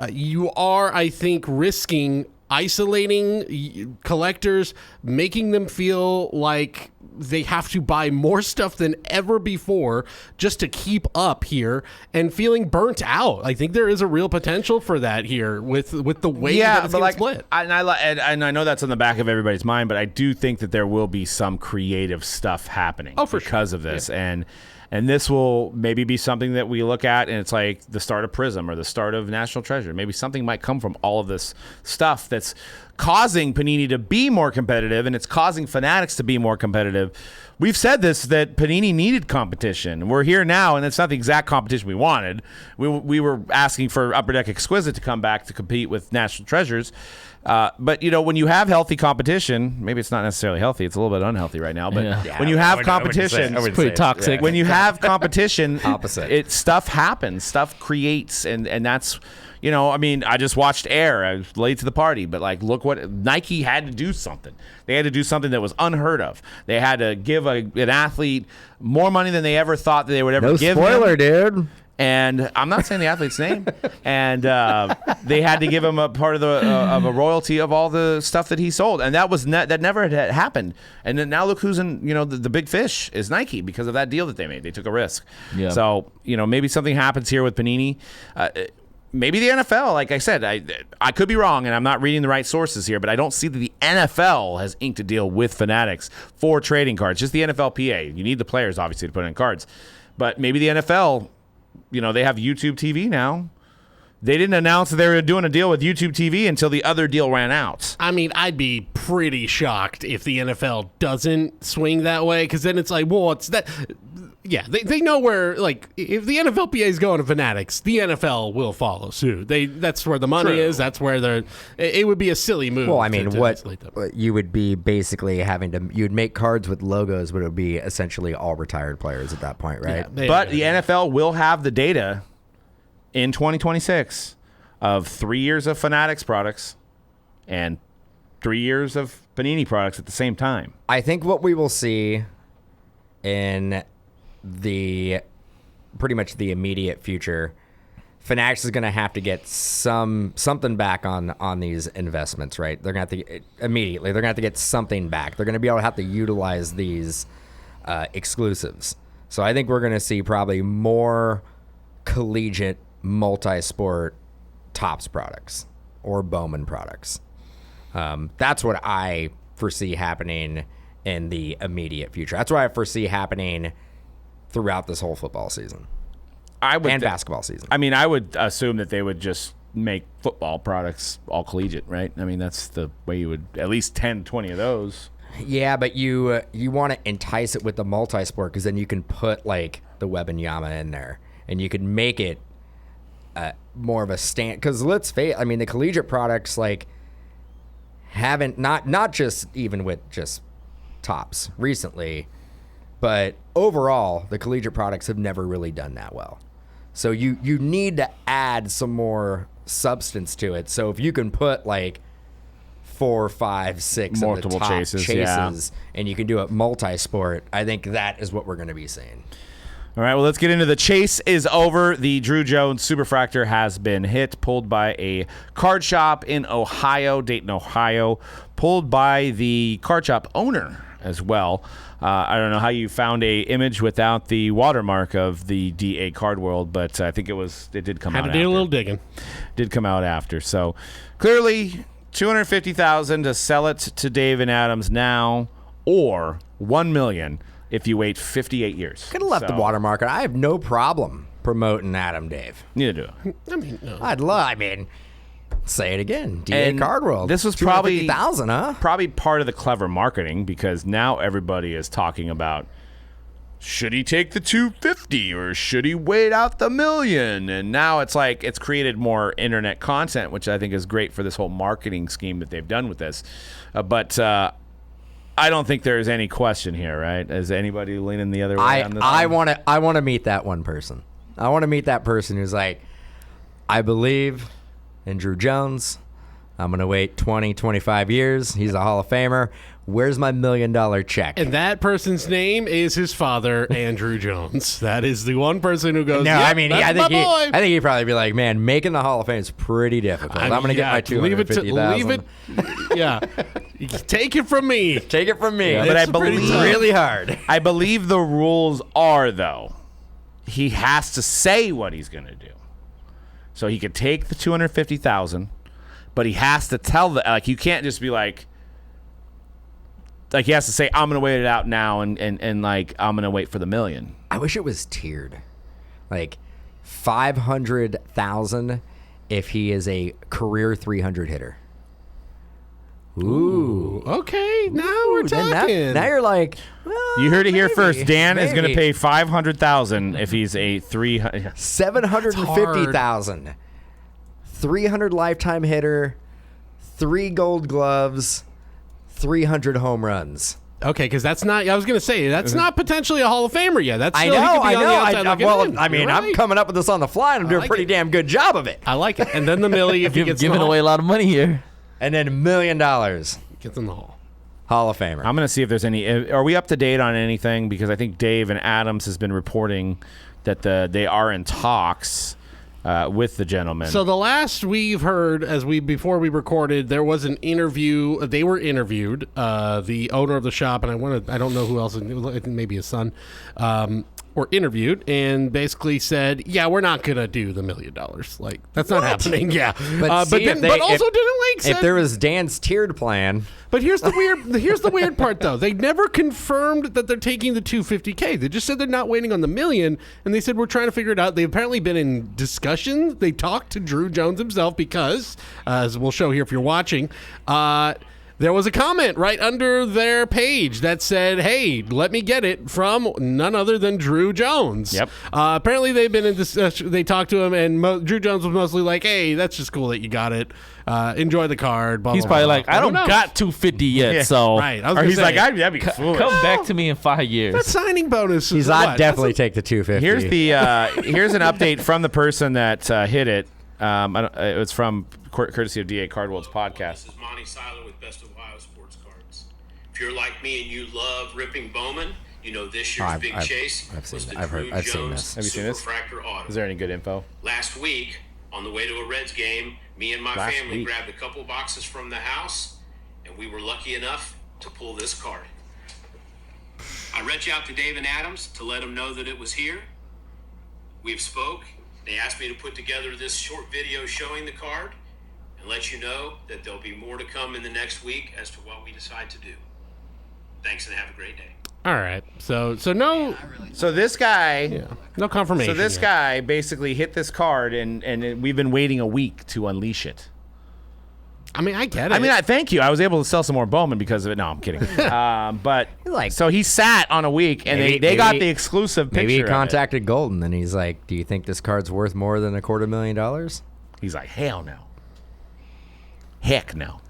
you are, I think, risking isolating collectors, making them feel like they have to buy more stuff than ever before just to keep up here, and feeling burnt out. I think there is a real potential for that here with the way that it's going to split. And I know that's on the back of everybody's mind, but I do think that there will be some creative stuff happening because of this. Yeah. And this will maybe be something that we look at, and it's like the start of Prism or the start of National Treasure. Maybe something might come from all of this stuff that's causing Panini to be more competitive, and it's causing Fanatics to be more competitive. We've said this, that Panini needed competition. We're here now, and it's not the exact competition we wanted. We were asking for Upper Deck Exquisite to come back to compete with National Treasures. But, when you have healthy competition, maybe it's not necessarily healthy. It's a little bit unhealthy right now. But when you have competition, it's pretty toxic. Yeah. When you have competition, opposite. Stuff happens. Stuff creates. And that's, I just watched Air. I was late to the party. But, look what Nike had to do something. They had to do something that was unheard of. They had to give an athlete more money than they ever thought that they would ever give him. No spoiler, dude. And I'm not saying the athlete's name. And they had to give him a part of a royalty of all the stuff that he sold, and that never had happened. And then now look who's in. The big fish is Nike because of that deal that they made. They took a risk. Yeah. So maybe something happens here with Panini. maybe the NFL, like I said, I could be wrong, and I'm not reading the right sources here, but I don't see that the NFL has inked a deal with Fanatics for trading cards. Just the NFLPA. You need the players, obviously, to put in cards. But maybe the NFL, they have YouTube TV now. They didn't announce that they were doing a deal with YouTube TV until the other deal ran out. I mean, I'd be pretty shocked if the NFL doesn't swing that way, because then it's like, well, it's that. Yeah, they know where, like, if the NFLPA is going to Fanatics, the NFL will follow suit. That's where the money is. That's where it would be a silly move. Well, I mean, what you would be basically you'd make cards with logos, but it would be essentially all retired players at that point, right? Yeah, but the NFL will have the data in 2026 of 3 years of Fanatics products and 3 years of Panini products at the same time. I think what we will see in pretty much the immediate future, Fanatics is going to have to get something back on these investments, right? They're going to have to immediately. They're going to have to get something back. They're going to be able to have to utilize these exclusives. So I think we're going to see probably more collegiate, multi-sport Topps products or Bowman products. That's what I foresee happening in the immediate future. That's what I foresee happening throughout this whole football season and basketball season. I mean, I would assume that they would just make football products all collegiate, right? I mean, that's the way you would at least 10, 20 of those. Yeah, but you want to entice it with the multi-sport, because then you can put like the Wembanyama in there and you can make it more of a stand. Because let's face it, I mean, the collegiate products like haven't not just even with just Topps recently, but overall the collegiate products have never really done that well. So you need to add some more substance to it. So if you can put like 4, 5, 6 multiple of the top chases yeah. and you can do it multi-sport, I think that is what we're going to be seeing. All right, well, let's get into the chase is over. The Druw Jones superfractor has been hit, pulled by a card shop in Ohio, Dayton, Ohio, pulled by the card shop owner as well. I don't know how you found a image without the watermark of the DA Card World, but I think it did come out after. Had to do a little digging. Did come out after. So clearly $250,000 to sell it to Dave and Adams now, or $1 million if you wait 58 years. Could have left the watermark. I have no problem promoting Adam Dave. Neither do I. I mean, no. Say it again. DA And Card World. This was probably 250,000, huh? Probably part of the clever marketing, because now everybody is talking about, should he take the 250 or should he wait out the $1 million? And now it's like it's created more internet content, which I think is great for this whole marketing scheme that they've done with this. But I don't think there's any question here, right? Is anybody leaning the other way on this? I want to meet that one person. I want to meet that person who's like, I believe in Druw Jones. I'm going to wait 20, 25 years. He's a Hall of Famer. Where's my $1 million check? And that person's name is his father, Andrew Jones. That is the one person who goes, no, yep, I mean, that's my boy. I think he'd probably be like, man, making the Hall of Fame is pretty difficult. I'm going to get my $250,000. Leave it. Yeah. Take it from me. Take it from me. Yeah, but I believe really hard. I believe the rules are, though, he has to say what he's going to do. So he could take the $250,000, but he has to tell you can't just be like he has to say, I'm going to wait it out now and like I'm going to wait for the $1 million. I wish it was tiered. Like $500,000 if he is a career 300 hitter. Ooh. Okay, now we're talking. Now you're like, well, you heard it here first. Dan is going to maybe. pay $500,000 if he's a 300. $750,000. 300 lifetime hitter, 3 Gold Gloves, 300 home runs. Okay, because that's not. I was going to say that's not potentially a Hall of Famer yet. That's still, I know. I'm I'm coming up with this on the fly, and I'm doing a pretty damn good job of it. I like it. And then the millie if he gets giving away a lot of money here. And then $1 million. Gets in the Hall. Hall of Famer. I'm going to see if there's any. Are we up to date on anything? Because I think Dave and Adams has been reporting that they are in talks with the gentleman. So the last we've heard, before we recorded, there was an interview. They were interviewed. The owner of the shop, and I don't know who else. Maybe his son. or interviewed and basically said, "Yeah, we're not gonna do the $1 million. Like that's not happening." Yeah, but also didn't like. If there was Dan's tiered plan. But here's the weird part though. They never confirmed that they're taking the $250K. They just said they're not waiting on the $1 million, and they said we're trying to figure it out. They've apparently been in discussions. They talked to Druw Jones himself because, as we'll show here if you're watching, there was a comment right under their page that said, "Hey, let me get it," from none other than Druw Jones. Yep. Apparently, they've been in discussion. They talked to him, and Druw Jones was mostly like, "Hey, that's just cool that you got it. Enjoy the card." Blah, He's blah, probably blah. like, I don't got 250 yet, so Right. Or he's like, that'd be foolish. come back to me in 5 years. that signing bonus. He's I'd definitely take the 250. Here's an update from the person that hit it. It was from courtesy of DA Cardworld's podcast. This is Monty Seiler with Best of Ohio Sports Cards. If you're like me and you love ripping Bowman, you know this year's big chase was the Druw Jones Have you seen this? superfracotr auto. Is there any good info? Last week, on the way to a Reds game, me and my family grabbed a couple boxes from the house, and we were lucky enough to pull this card. I reached out to Dave and Adams to let them know that it was here. We've spoke. They asked me to put together this short video showing the card and let you know that there'll be more to come in the next week as to what we decide to do. Thanks and have a great day. All right. So no. So this guy. Yeah. No confirmation. So this yet. guy basically hit this card, and we've been waiting a week to unleash it. I mean, I get it. I mean, thank you. I was able to sell some more Bowman because of it. No, I'm kidding. But so he sat on a week, and they got the exclusive picture. Maybe he of contacted Golden, and he's like, "Do you think this card's worth more than $250,000?" He's like, hell no. Heck no.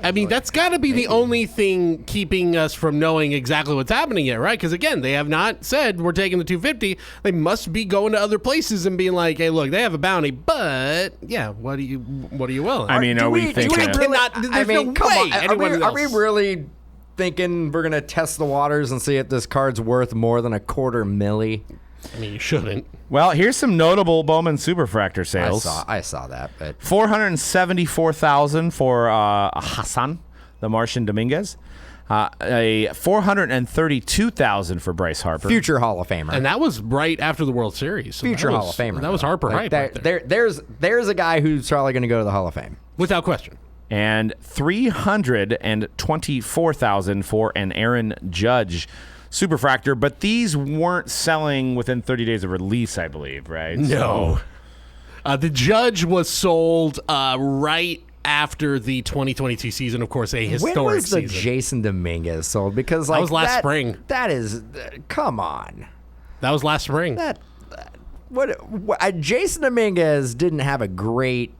I mean, that's got to be the only thing keeping us from knowing exactly what's happening yet, right? Because again, they have not said we're taking the 250. They must be going to other places and being like, "Hey, look, they have a bounty, but yeah, what do you willing?" I mean, are we thinking? I mean, come on. Are we else. really thinking we're gonna test the waters and see if this card's worth more than $250,000? I mean, you shouldn't. Well, here's some notable Bowman Superfractor sales. I saw that, but $474,000 for Hassan, the Martian Dominguez. A $432,000 for Bryce Harper. future Hall of Famer. And that was right after the World Series. So Future that Hall was- of Famer. That was Harper Like, hype right there. There's a guy who's probably going to go to the Hall of Fame. Without question. And $324,000 for an Aaron Judge Superfractor, but these weren't selling within 30 days of release, I believe, right? No. The Judge was sold right after the 2022 season, of course, a historic When was the season. Jason Dominguez sold? Because like was last spring. That is, come on. That was last spring. Jason Dominguez didn't have a great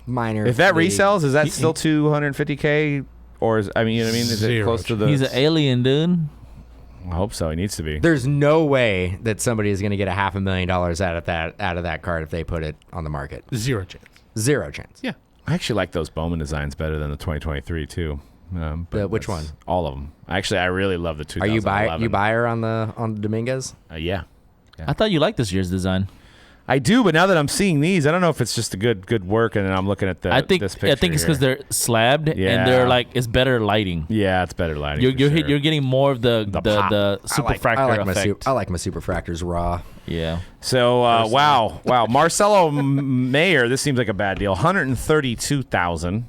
minor. If that league. resells, is that still $250K? Or is, I mean, you know what I mean? Is it Zero close to the... He's an alien, dude. I hope so. He needs to be. There's no way that somebody is going to get $500,000 out of that card if they put it on the market. Zero chance. Zero chance. Yeah. I actually like those Bowman designs better than the 2023 too. But Which one? All of them. Actually, I really love the Are 2011. you buyer on the Dominguez? Yeah. I thought you liked this year's design. I do, but now that I'm seeing these, I don't know if it's just a good work, and then I'm looking at I think this picture. I think it's because here. they're slabbed Yeah. and they're like it's better lighting. Yeah, it's better lighting. You're getting more of the pop. superfractor effect. I like my superfractors raw. Yeah. So wow, Marcelo Mayer. This seems like a bad deal. $132,000.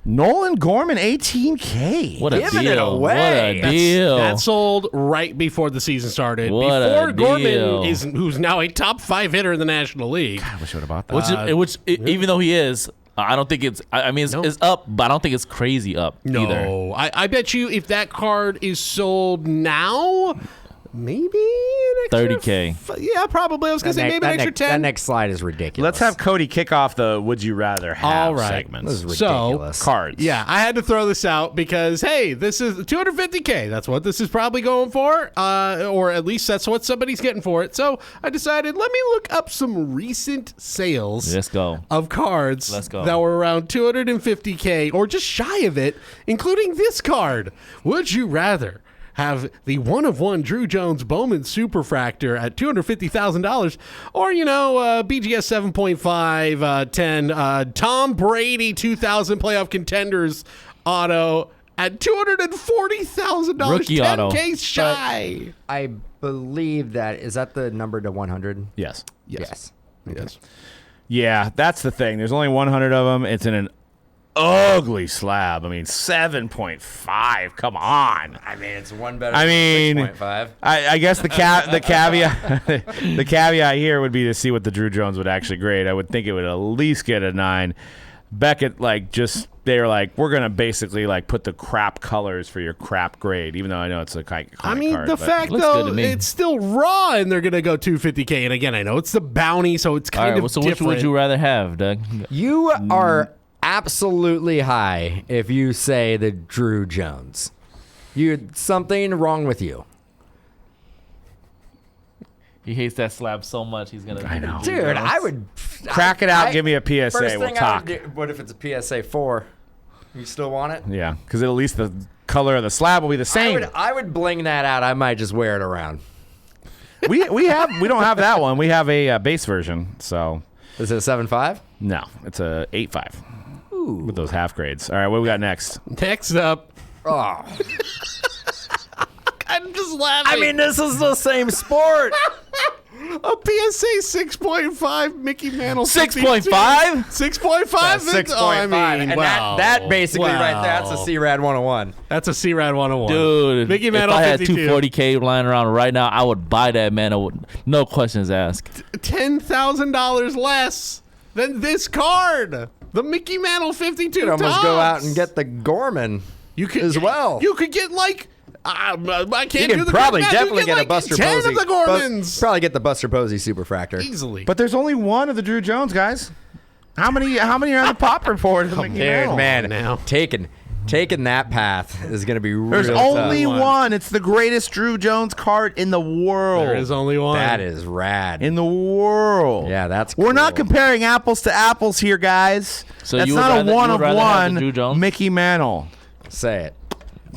Nolan Gorman, $18K. What a Giving deal! it away. What a deal! That sold right before the season started. What before a Gorman deal. who's now a top 5 hitter in the National League. I wish I would have bought that. Even though he is, I don't think it's. I mean, it's up, but I don't think it's crazy up either. No, I bet you if that card is sold now, maybe an extra $30K. Yeah, probably. I was gonna say maybe an extra 10. That next slide is ridiculous. Let's have Cody kick off the "Would You Rather" have All right. segments. This is So, ridiculous. Cards. Yeah, I had to throw this out because, hey, this is $250K. That's what this is probably going for, or at least that's what somebody's getting for it. So I decided, let me look up some recent sales Let's go. of cards Let's go. that were around $250K or just shy of it, including this card. Would you rather have the one-of-one Druw Jones Bowman Superfractor at $250,000, or, BGS 7.5, 10, Tom Brady 2000 playoff contenders auto at $240,000. Rookie auto. $10K shy. I believe is that the number to 100? Yes. Yes. Yeah, that's the thing. There's only 100 of them. It's in an ugly slab. I mean, 7.5. Come on. I mean, it's one better I mean, than 6.5. I guess the caveat the caveat here would be to see what the Druw Jones would actually grade. I would think it would at least get a 9. Beckett, they were like, we're going to basically put the crap colors for your crap grade, even though I know it's a iconic I mean, card, the but- fact, Looks good though, to me. it's still raw, and they're going to go $250K. And again, I know it's the bounty, so it's All kind right, of so which different. would you rather have, Doug? You are absolutely high if you say the Druw Jones. Something wrong with you. He hates that slab so much, he's going to... I know. Dude, I would... Crack it out, give me a PSA, First we'll thing talk. what if it's a PSA 4? You still want it? Yeah, because at least the color of the slab will be the same. I would bling that out. I might just wear it around. We don't have that one. We have a base version, so Is it a 7.5? no, it's a 8.5 with those half grades. All right, what we got next? Next up. Oh. I'm just laughing. I mean, this is the same sport. a PSA 6.5 Mickey Mantle. 6.5? 6.5? That's I 6.5. mean, And wow. that basically right there, that's a Wow. C-Rad 101. That's a C-Rad 101. Dude, Mickey if Mantle I had 52. 240K lying around right now, I would buy that, man. No questions asked. $10,000 less than this card. The Mickey Mantle 52 You could almost tops. go out and get the Gorman as well. You could get I can't You do can the probably quick math. definitely You get a like Buster 10 Posey. of the Gormans. Probably get the Buster Posey Superfractor. Easily. But there's only one of the Druw Jones, guys. How many are on the pop report of the Mickey Mantle? Dude, man, now. taking that path is going to be real There's only tough. one. It's the greatest Druw Jones card in the world. There is only one. That is rad. in the world. Yeah, that's We're not cool. comparing apples to apples here, guys. So That's you would not rather- a one you of would rather have the one Druw Jones? Mickey Mantle. Say it.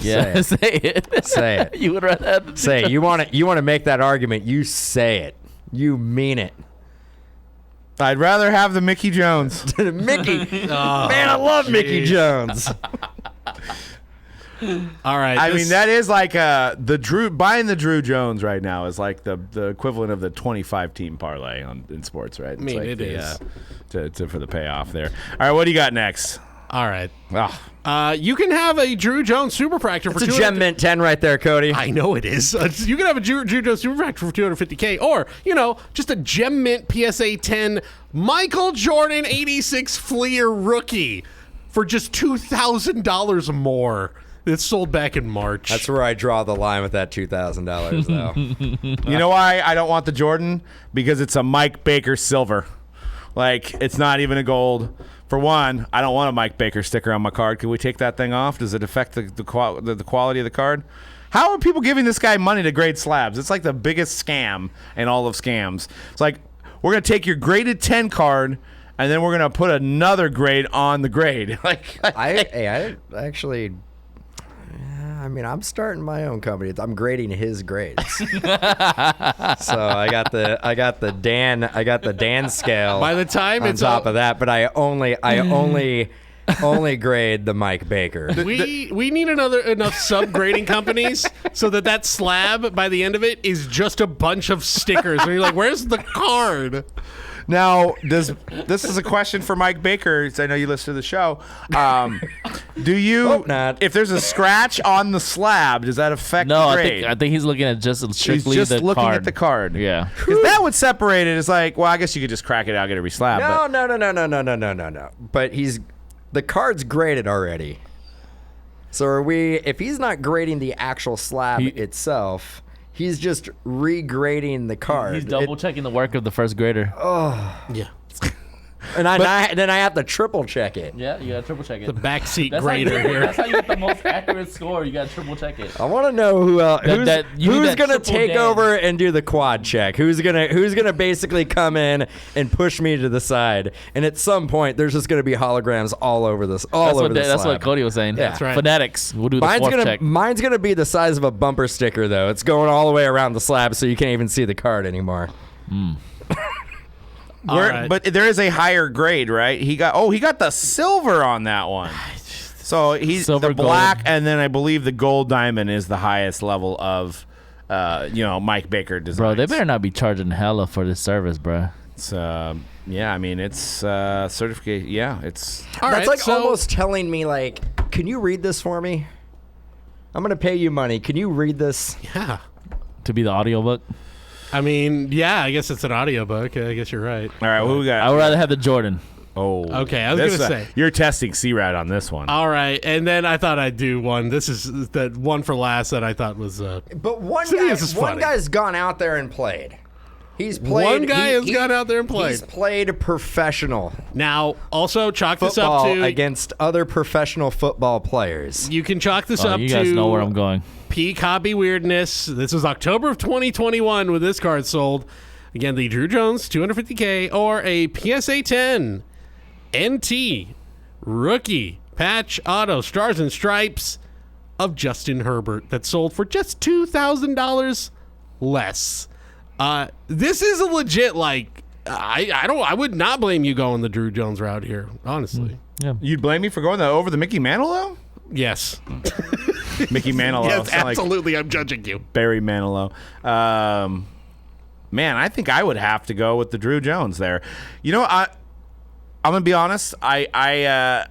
Yeah, Say say it. Say it. You would rather have the Say it. You want to make that argument. You say it. You mean it. I'd rather have the Mickey Jones. Mickey. Man, I love Mickey Jones. All right. I mean, that is like buying the Druw Jones right now is like the equivalent of the 25 team parlay in sports, right? It's mean, like it is. for the payoff there. All right, what do you got next? All right. Oh, You can have a Druw Jones Superfractor for It's a Gem Mint 10 right there, Cody. I know it is. You can have a Druw Jones Superfractor for $250K, or just a Gem Mint PSA 10 Michael Jordan 86 Fleer rookie for just $2,000 more. It's sold back in March. That's where I draw the line with that $2,000, though. you know why I don't want the Jordan? Because it's a Mike Baker silver. Like, it's not even a gold. For one, I don't want a Mike Baker sticker on my card. Can we take that thing off? Does it affect the quality of the card? How are people giving this guy money to grade slabs? It's like the biggest scam in all of scams. It's like, we're going to take your graded 10 card, and then we're going to put another grade on the grade. I actually... I mean, I'm starting my own company. I'm grading his grades. So I got the Dan scale. By the time on it's top all- of that, but I only grade the Mike Baker. We need enough sub-grading companies so that slab by the end of it is just a bunch of stickers. And you're like, where's the card? Now, this is a question for Mike Baker. 'Cause I know you listen to the show. Do you, Hope not. if there's a scratch on the slab, does that affect No, the grade? I think he's looking at just He's strictly just the looking card. at the card. Yeah. Because that would separate it. It's like, well, I guess you could just crack it out, get it reslabbed. No. But the card's graded already. So are we? If he's not grading the actual slab itself, he's just regrading the card. He's double checking the work of the first grader. Yeah. then I have to triple check it. Yeah, you gotta triple check it. The backseat That's how you- grader here. That's how you get the most accurate score. You gotta triple check it. I want to know who else, You need who's that gonna triple take Dan. over and do the quad check. Who's gonna basically come in and push me to the side. And at some point, there's just gonna be holograms all over this. That's what Cody was saying. Yeah. That's right. Fanatics. We'll do the fourth check. Mine's gonna be the size of a bumper sticker though. It's going all the way around the slab, so you can't even see the card anymore. All right. But there is a higher grade, right? He got the silver on that one. So he's Silver, the black, gold. and then I believe the gold diamond is the highest level of, Mike Baker designs. Bro, they better not be charging hella for this service, bro. It's yeah, I mean it's certification. Yeah, it's All That's right, like so- almost telling me, like, can you read this for me? I'm gonna pay you money. Can you read this? Yeah. To be the audiobook. I mean, yeah, I guess it's an audiobook. I guess you're right. all right. What we got? I would rather have the Jordan. Oh, Okay, I was this, gonna say. you're testing C-Rad on this one. All right, and then I thought I'd do one. This is the one for last that I thought was. But one See, guy, this is one funny. guy's gone out there and played. He's played. One guy has gone out there and played. He's played professional Now, also chalk this up football to. against other professional football players. You can chalk this Oh, up you to. guys know where I'm going. Peak hobby weirdness. This was October of 2021 when this card sold. Again, the Druw Jones 250K or a PSA 10 NT rookie patch auto stars and stripes of Justin Herbert that sold for just $2,000 less. This is a legit, like, I would not blame you going the Druw Jones route here, honestly. Yeah. You'd blame me for going over the Mickey Mantle though? Yes. Mickey Manilow. Yes, Sound like absolutely. I'm judging you. Barry Manilow. Man, I think I would have to go with the Druw Jones there. You know, I'm gonna be honest. I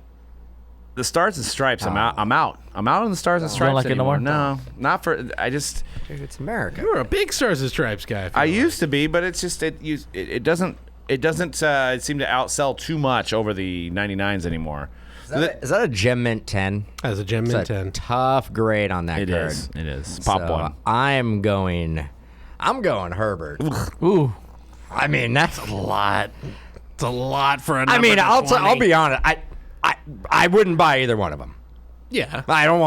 the Stars and Stripes. I'm out. I'm out on the Stars and Stripes like it no anymore. more? No, not for. I just. Dude, it's America. You're a big Stars and Stripes guy. I used to be, but it's just it doesn't seem to outsell too much over the 99s anymore. Is that a Gem Mint 10? As a Gem Mint It's a 10. tough grade on that It card. is. It is. Pop So, one. I'm going Herbert. Ooh. I mean, that's a lot. It's a lot for a I number mean, to I'll 20. be honest. I wouldn't buy either one of them. Yeah. I don't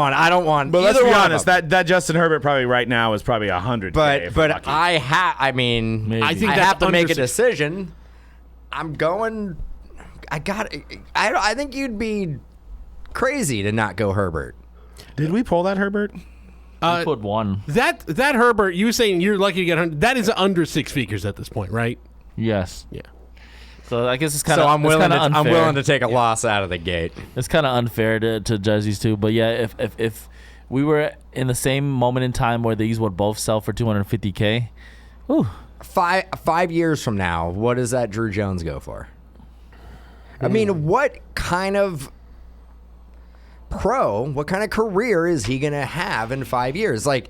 want. But let's either be one of honest. them. that Justin Herbert probably right now is probably 100. But I mean, Maybe. I think I that's have to make a under- decision. I'm going. I think you'd be crazy to not go Herbert. did we pull that Herbert? I put one. That Herbert, you were saying you're lucky to get 100. That is under six figures at this point, right? Yes. Yeah. So I guess it's kind of. So I'm willing to. Unfair. I'm willing to take a loss out of the gate. It's kind of unfair to judge these two, but yeah, if we were in the same moment in time where these would both sell for 250K, ooh, 5 years from now, what does that Druw Jones go for? I mean, what kind of what kind of career is he gonna have in 5 years? Like,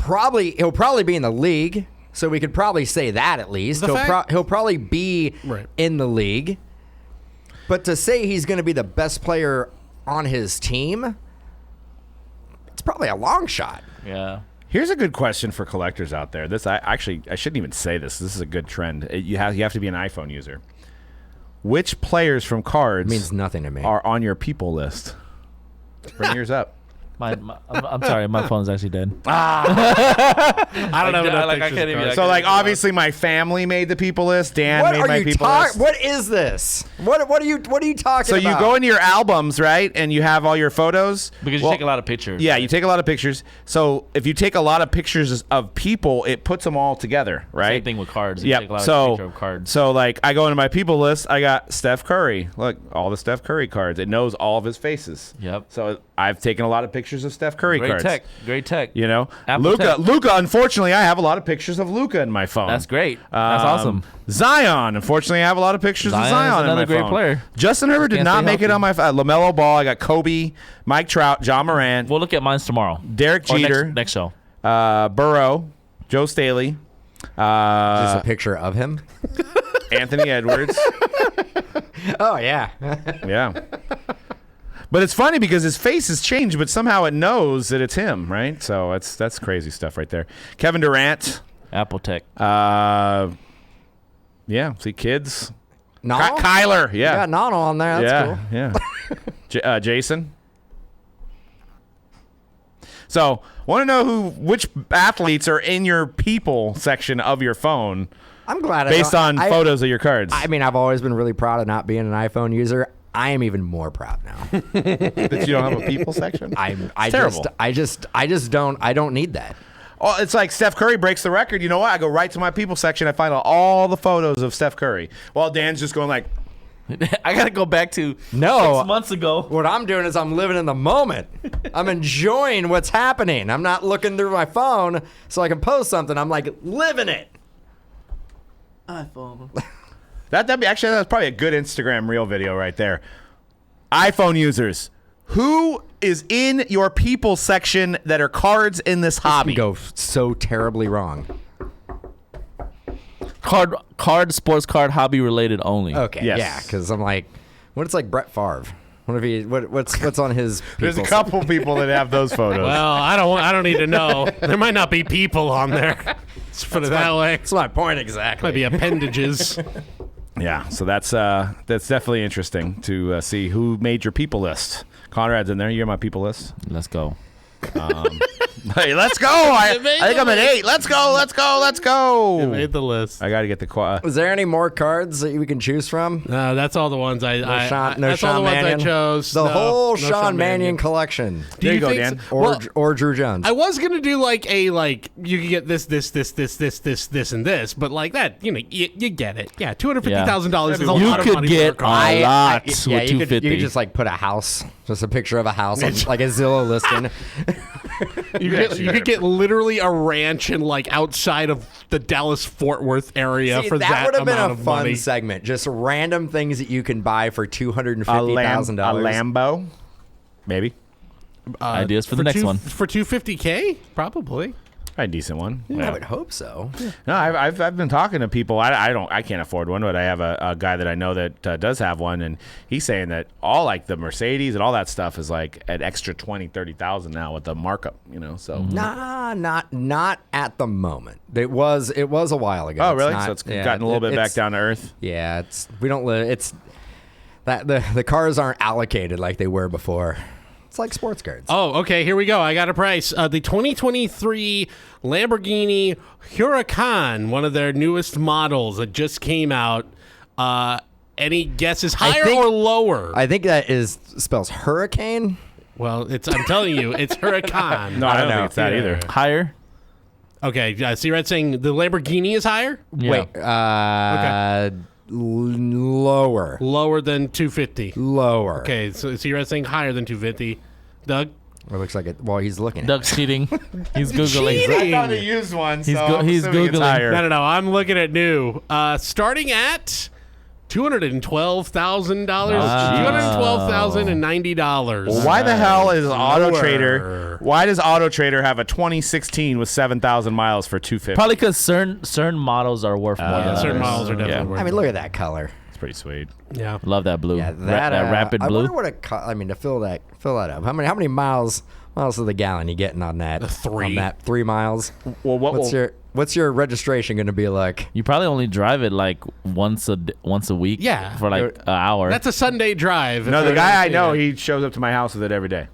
he'll probably be in the league, so we could probably say that at least. He'll probably be Right. in the league. But to say he's gonna be the best player on his team, it's probably a long shot. yeah. Here's a good question for collectors out there. I shouldn't even say this. This is a good trend. You have to be an iPhone user. Which players from cards Means nothing to me. are on your people list? Bring yours up. I'm sorry, my phone's actually dead. I don't have enough I pictures can't of even- cards. So like obviously my family made the people list. Dan What made are my you people list. What is this? What are you talking So about? you go into your albums, right, and you have all your photos Because you take a lot of pictures. Yeah, you take a lot of pictures. So if you take a lot of pictures of people, it puts them all together, right? Same thing with cards. You Yep. take a lot of So, picture of cards. so like I go into my people list. I got Steph Curry. Look, all the Steph Curry cards. It knows all of his faces. Yep. So I've taken a lot of pictures of Steph Curry Great cards. tech. Great tech. You know, Apple tech. Luca. Unfortunately, I have a lot of pictures of Luca in my phone. That's great. That's awesome. Zion. Unfortunately, I have a lot of pictures of Zion is Zion in another my great phone. player. Justin Herbert did Can't not stay make it healthy. on my LaMelo Ball. I got Kobe, Mike Trout, John Morant, We'll look at mine tomorrow. Derek Or Jeter, next show. Burrow, Joe Staley, Just a picture of him. Anthony Edwards. Oh yeah. Yeah. But it's funny because his face has changed, but somehow it knows that it's him, right? So that's crazy stuff right there. Kevin Durant. Apple tech. Yeah. See, kids. Nano? Kyler. You Yeah. got Nano on there. That's yeah. cool. Yeah. Jason. So, want to know which athletes are in your people section of your phone I'm glad. based on photos of your cards? I mean, I've always been really proud of not being an iPhone user. I am even more proud now. that you don't have a people section. I terrible. just don't. I don't need that. Oh, it's like Steph Curry breaks the record. You know what? I go right to my people section. I find all the photos of Steph Curry. While Dan's just going like, I gotta go back to No. 6 months ago. What I'm doing is I'm living in the moment. I'm enjoying what's happening. I'm not looking through my phone so I can post something. I'm like living it. iPhone. That'd be actually that's probably a good Instagram reel video right there. iPhone users, who is in your people section that are cards in this hobby? Go so terribly wrong. Sports card, hobby related only. Okay, Yes. yeah, because I'm like, what it's like Brett Favre. What if he? What's on his? There's a people's- couple people that have those photos. Well, I don't need to know. There might not be people on there. Let's put it that way. That's my point exactly. Might be appendages. Yeah, so that's definitely interesting to see who made your people list. Conrad's in there. You're my people list. Let's go. Hey, let's go! I made think the I'm at list. 8. Let's go! Let's go! Let's go! Made the list. I got to get the Is there any more cards that we can choose from? No, that's all the ones I. No I Sean that's all the ones Mannion? I chose. The No, whole no Sean Mannion collection. Do There you go, think Dan. so? Or Druw Jones. I was gonna do like you can get this, and this, but like that, you get it. Yeah, $250,000 is a You lot of could money get for a card. a lot with yeah, you could $250. just like put a house, just a picture of a house, on, like a Zillow listing. You could get literally a ranch in like outside of the Dallas Fort Worth area See, for that would have been amount a of fun money. segment. Just random things that you can buy for a $250,000. Lambo, maybe. Ideas for the next one. For $250K, probably. A decent one. I would hope so. No, I've been talking to people. I can't afford one, but I have a guy that I know that does have one, and he's saying that all like the Mercedes and all that stuff is like an extra 20,000-30,000 now with the markup. So Nah, not at the moment. It was a while ago. oh It's really? not- So it's yeah, gotten a little bit back it's- down to earth. Yeah, we don't live. It's that the cars aren't allocated like they were before. It's like sports cards. Oh, okay. Here we go. I got a price. The 2023 Lamborghini Huracan, one of their newest models that just came out. Any guesses, higher think- or lower? I think that spells hurricane. Well, I'm telling you, it's Huracan. No, I don't know. think it's that Yeah. either. Higher? Okay. See, Red saying the Lamborghini is higher, Yeah. Wait, lower. lower than 250. Lower. Okay, so Red saying higher than 250. Doug, It looks like it. Well, he's looking. At Doug's cheating. He's Googling. cheating. I found a used one, He's so go- I'm he's assuming it's Googling. higher. No. I'm looking at new. Starting at $212,000. $212,090. Well, why the hell is Auto Lower. Trader? Why does Auto Trader have a 2016 with 7,000 miles for 250? Probably because certain models are worth more than certain others. models are definitely Yeah. worth I mean, look at that color. It's pretty sweet. Yeah. Love that blue. Yeah, that rapid I blue. wonder what to fill that up. How many miles to the gallon you getting on that? 3. On that 3 miles. Well, What's your registration going to be like? You probably only drive it like once a week. Yeah. For like an hour. That's a Sunday drive. No, the If guy I you're- know, he shows up to my house with it every day.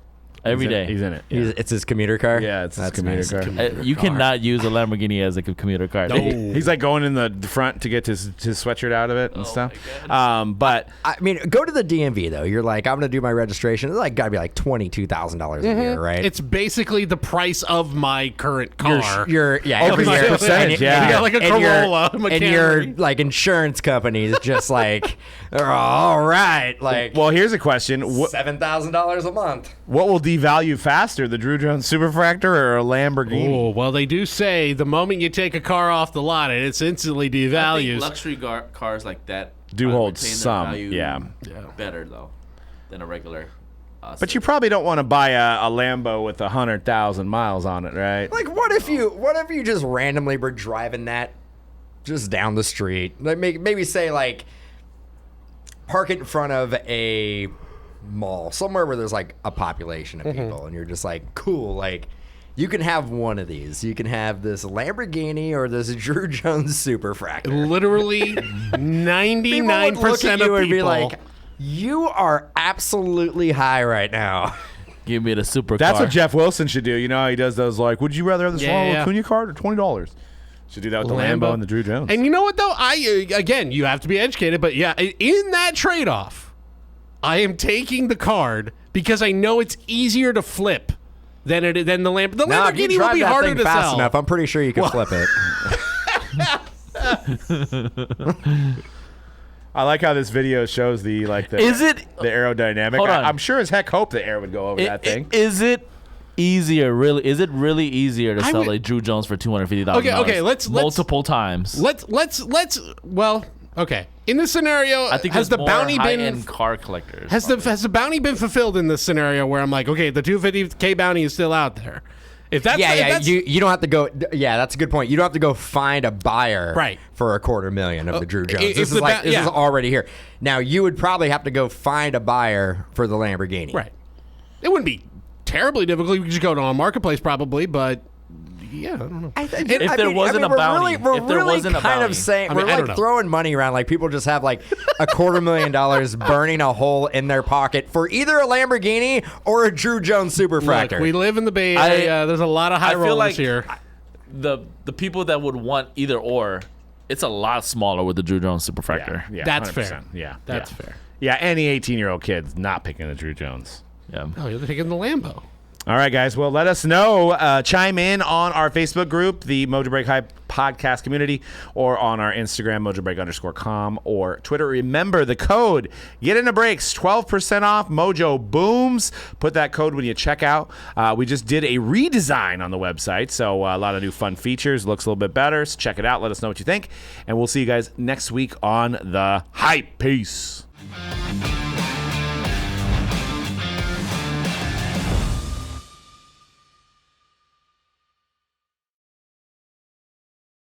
every day. He's in it. Yeah, It's his commuter car. Yeah, it's his That's commuter nice. car. You cannot use a Lamborghini as a commuter car. No. He's like going in the front to get his sweatshirt out of it and stuff. But I mean, go to the DMV though. You're like, I'm going to do my registration. It's like got to be like $22,000 a year, right? It's basically the price of my current car. Your Every year. percentage, And- yeah. and- You got like a and your- Corolla, a and your Camry. like insurance company is just like, oh, all right, like well, here's a question: $7,000 a month. what will devalue faster, the Druw Jones superfractor or a Lamborghini? Oh, well, they do say the moment you take a car off the lot, it's instantly devalues. luxury cars like that Do hold some, yeah. better though than a regular. But you probably don't want to buy a Lambo with 100,000 miles on it, right? Like, what if you just randomly were driving that just down the street? Like, maybe say like park it in front of a mall somewhere where there's like a population of people, and you're just like, cool, like. You can have one of these. You can have this Lamborghini or this Druw Jones superfractor. Literally, 99% People would look at of you and be people. like, "You are absolutely high right now." Give me the super That's car. what Jeff Wilson should do. You know how he does those, like, would you rather have this Yeah. Cunha card or $20? Should do that with the Lambo and the Druw Jones. And you know what, though? Again, you have to be educated, but yeah, in that trade-off, I am taking the card because I know it's easier to flip than the Lamborghini. The Now, if you Lamborghini drive will be that harder thing to fast sell. enough, I'm pretty sure you can flip it. I like how this video shows the aerodynamic. Hold on. I'm sure as heck hope the air would go over that thing. Is it easier? Really? Is it really easier to sell a Druw Jones for $250,000? Okay. Let's multiple times. Let's. Well, okay. In this scenario, I think has the more bounty high-end been car collectors? has the bounty been fulfilled in this scenario where I'm like, okay, the $250K bounty is still out there. If that's you don't have to go. Yeah, that's a good point. You don't have to go find a buyer for $250,000 of the Druw Jones. This is already here. Now you would probably have to go find a buyer for the Lamborghini. Right. It wouldn't be terribly difficult. You could just go to a marketplace probably, but yeah, I don't know. If there wasn't a bounty, we're really kind of saying we're like throwing money around like people just have like $250,000 burning a hole in their pocket for either a Lamborghini or a Druw Jones superfractor. Look, we live in the Bay Area. There's a lot of high rollers like here. The people that would want either or, it's a lot smaller with the Druw Jones superfractor. Yeah, that's 100%. fair. Yeah, that's fair. Yeah, any 18-year-old kid's not picking a Druw Jones. Yeah. Oh, you're taking the Lambo. All right, guys. Well, let us know. Chime in on our Facebook group, the Mojobreak Hype Podcast Community, or on our Instagram, Mojobreak_com, or Twitter. Remember the code. Get into breaks, 12% off. Mojo Booms. Put that code when you check out. We just did a redesign on the website, so a lot of new fun features. Looks a little bit better. So check it out. Let us know what you think, and we'll see you guys next week on the Hype. Peace.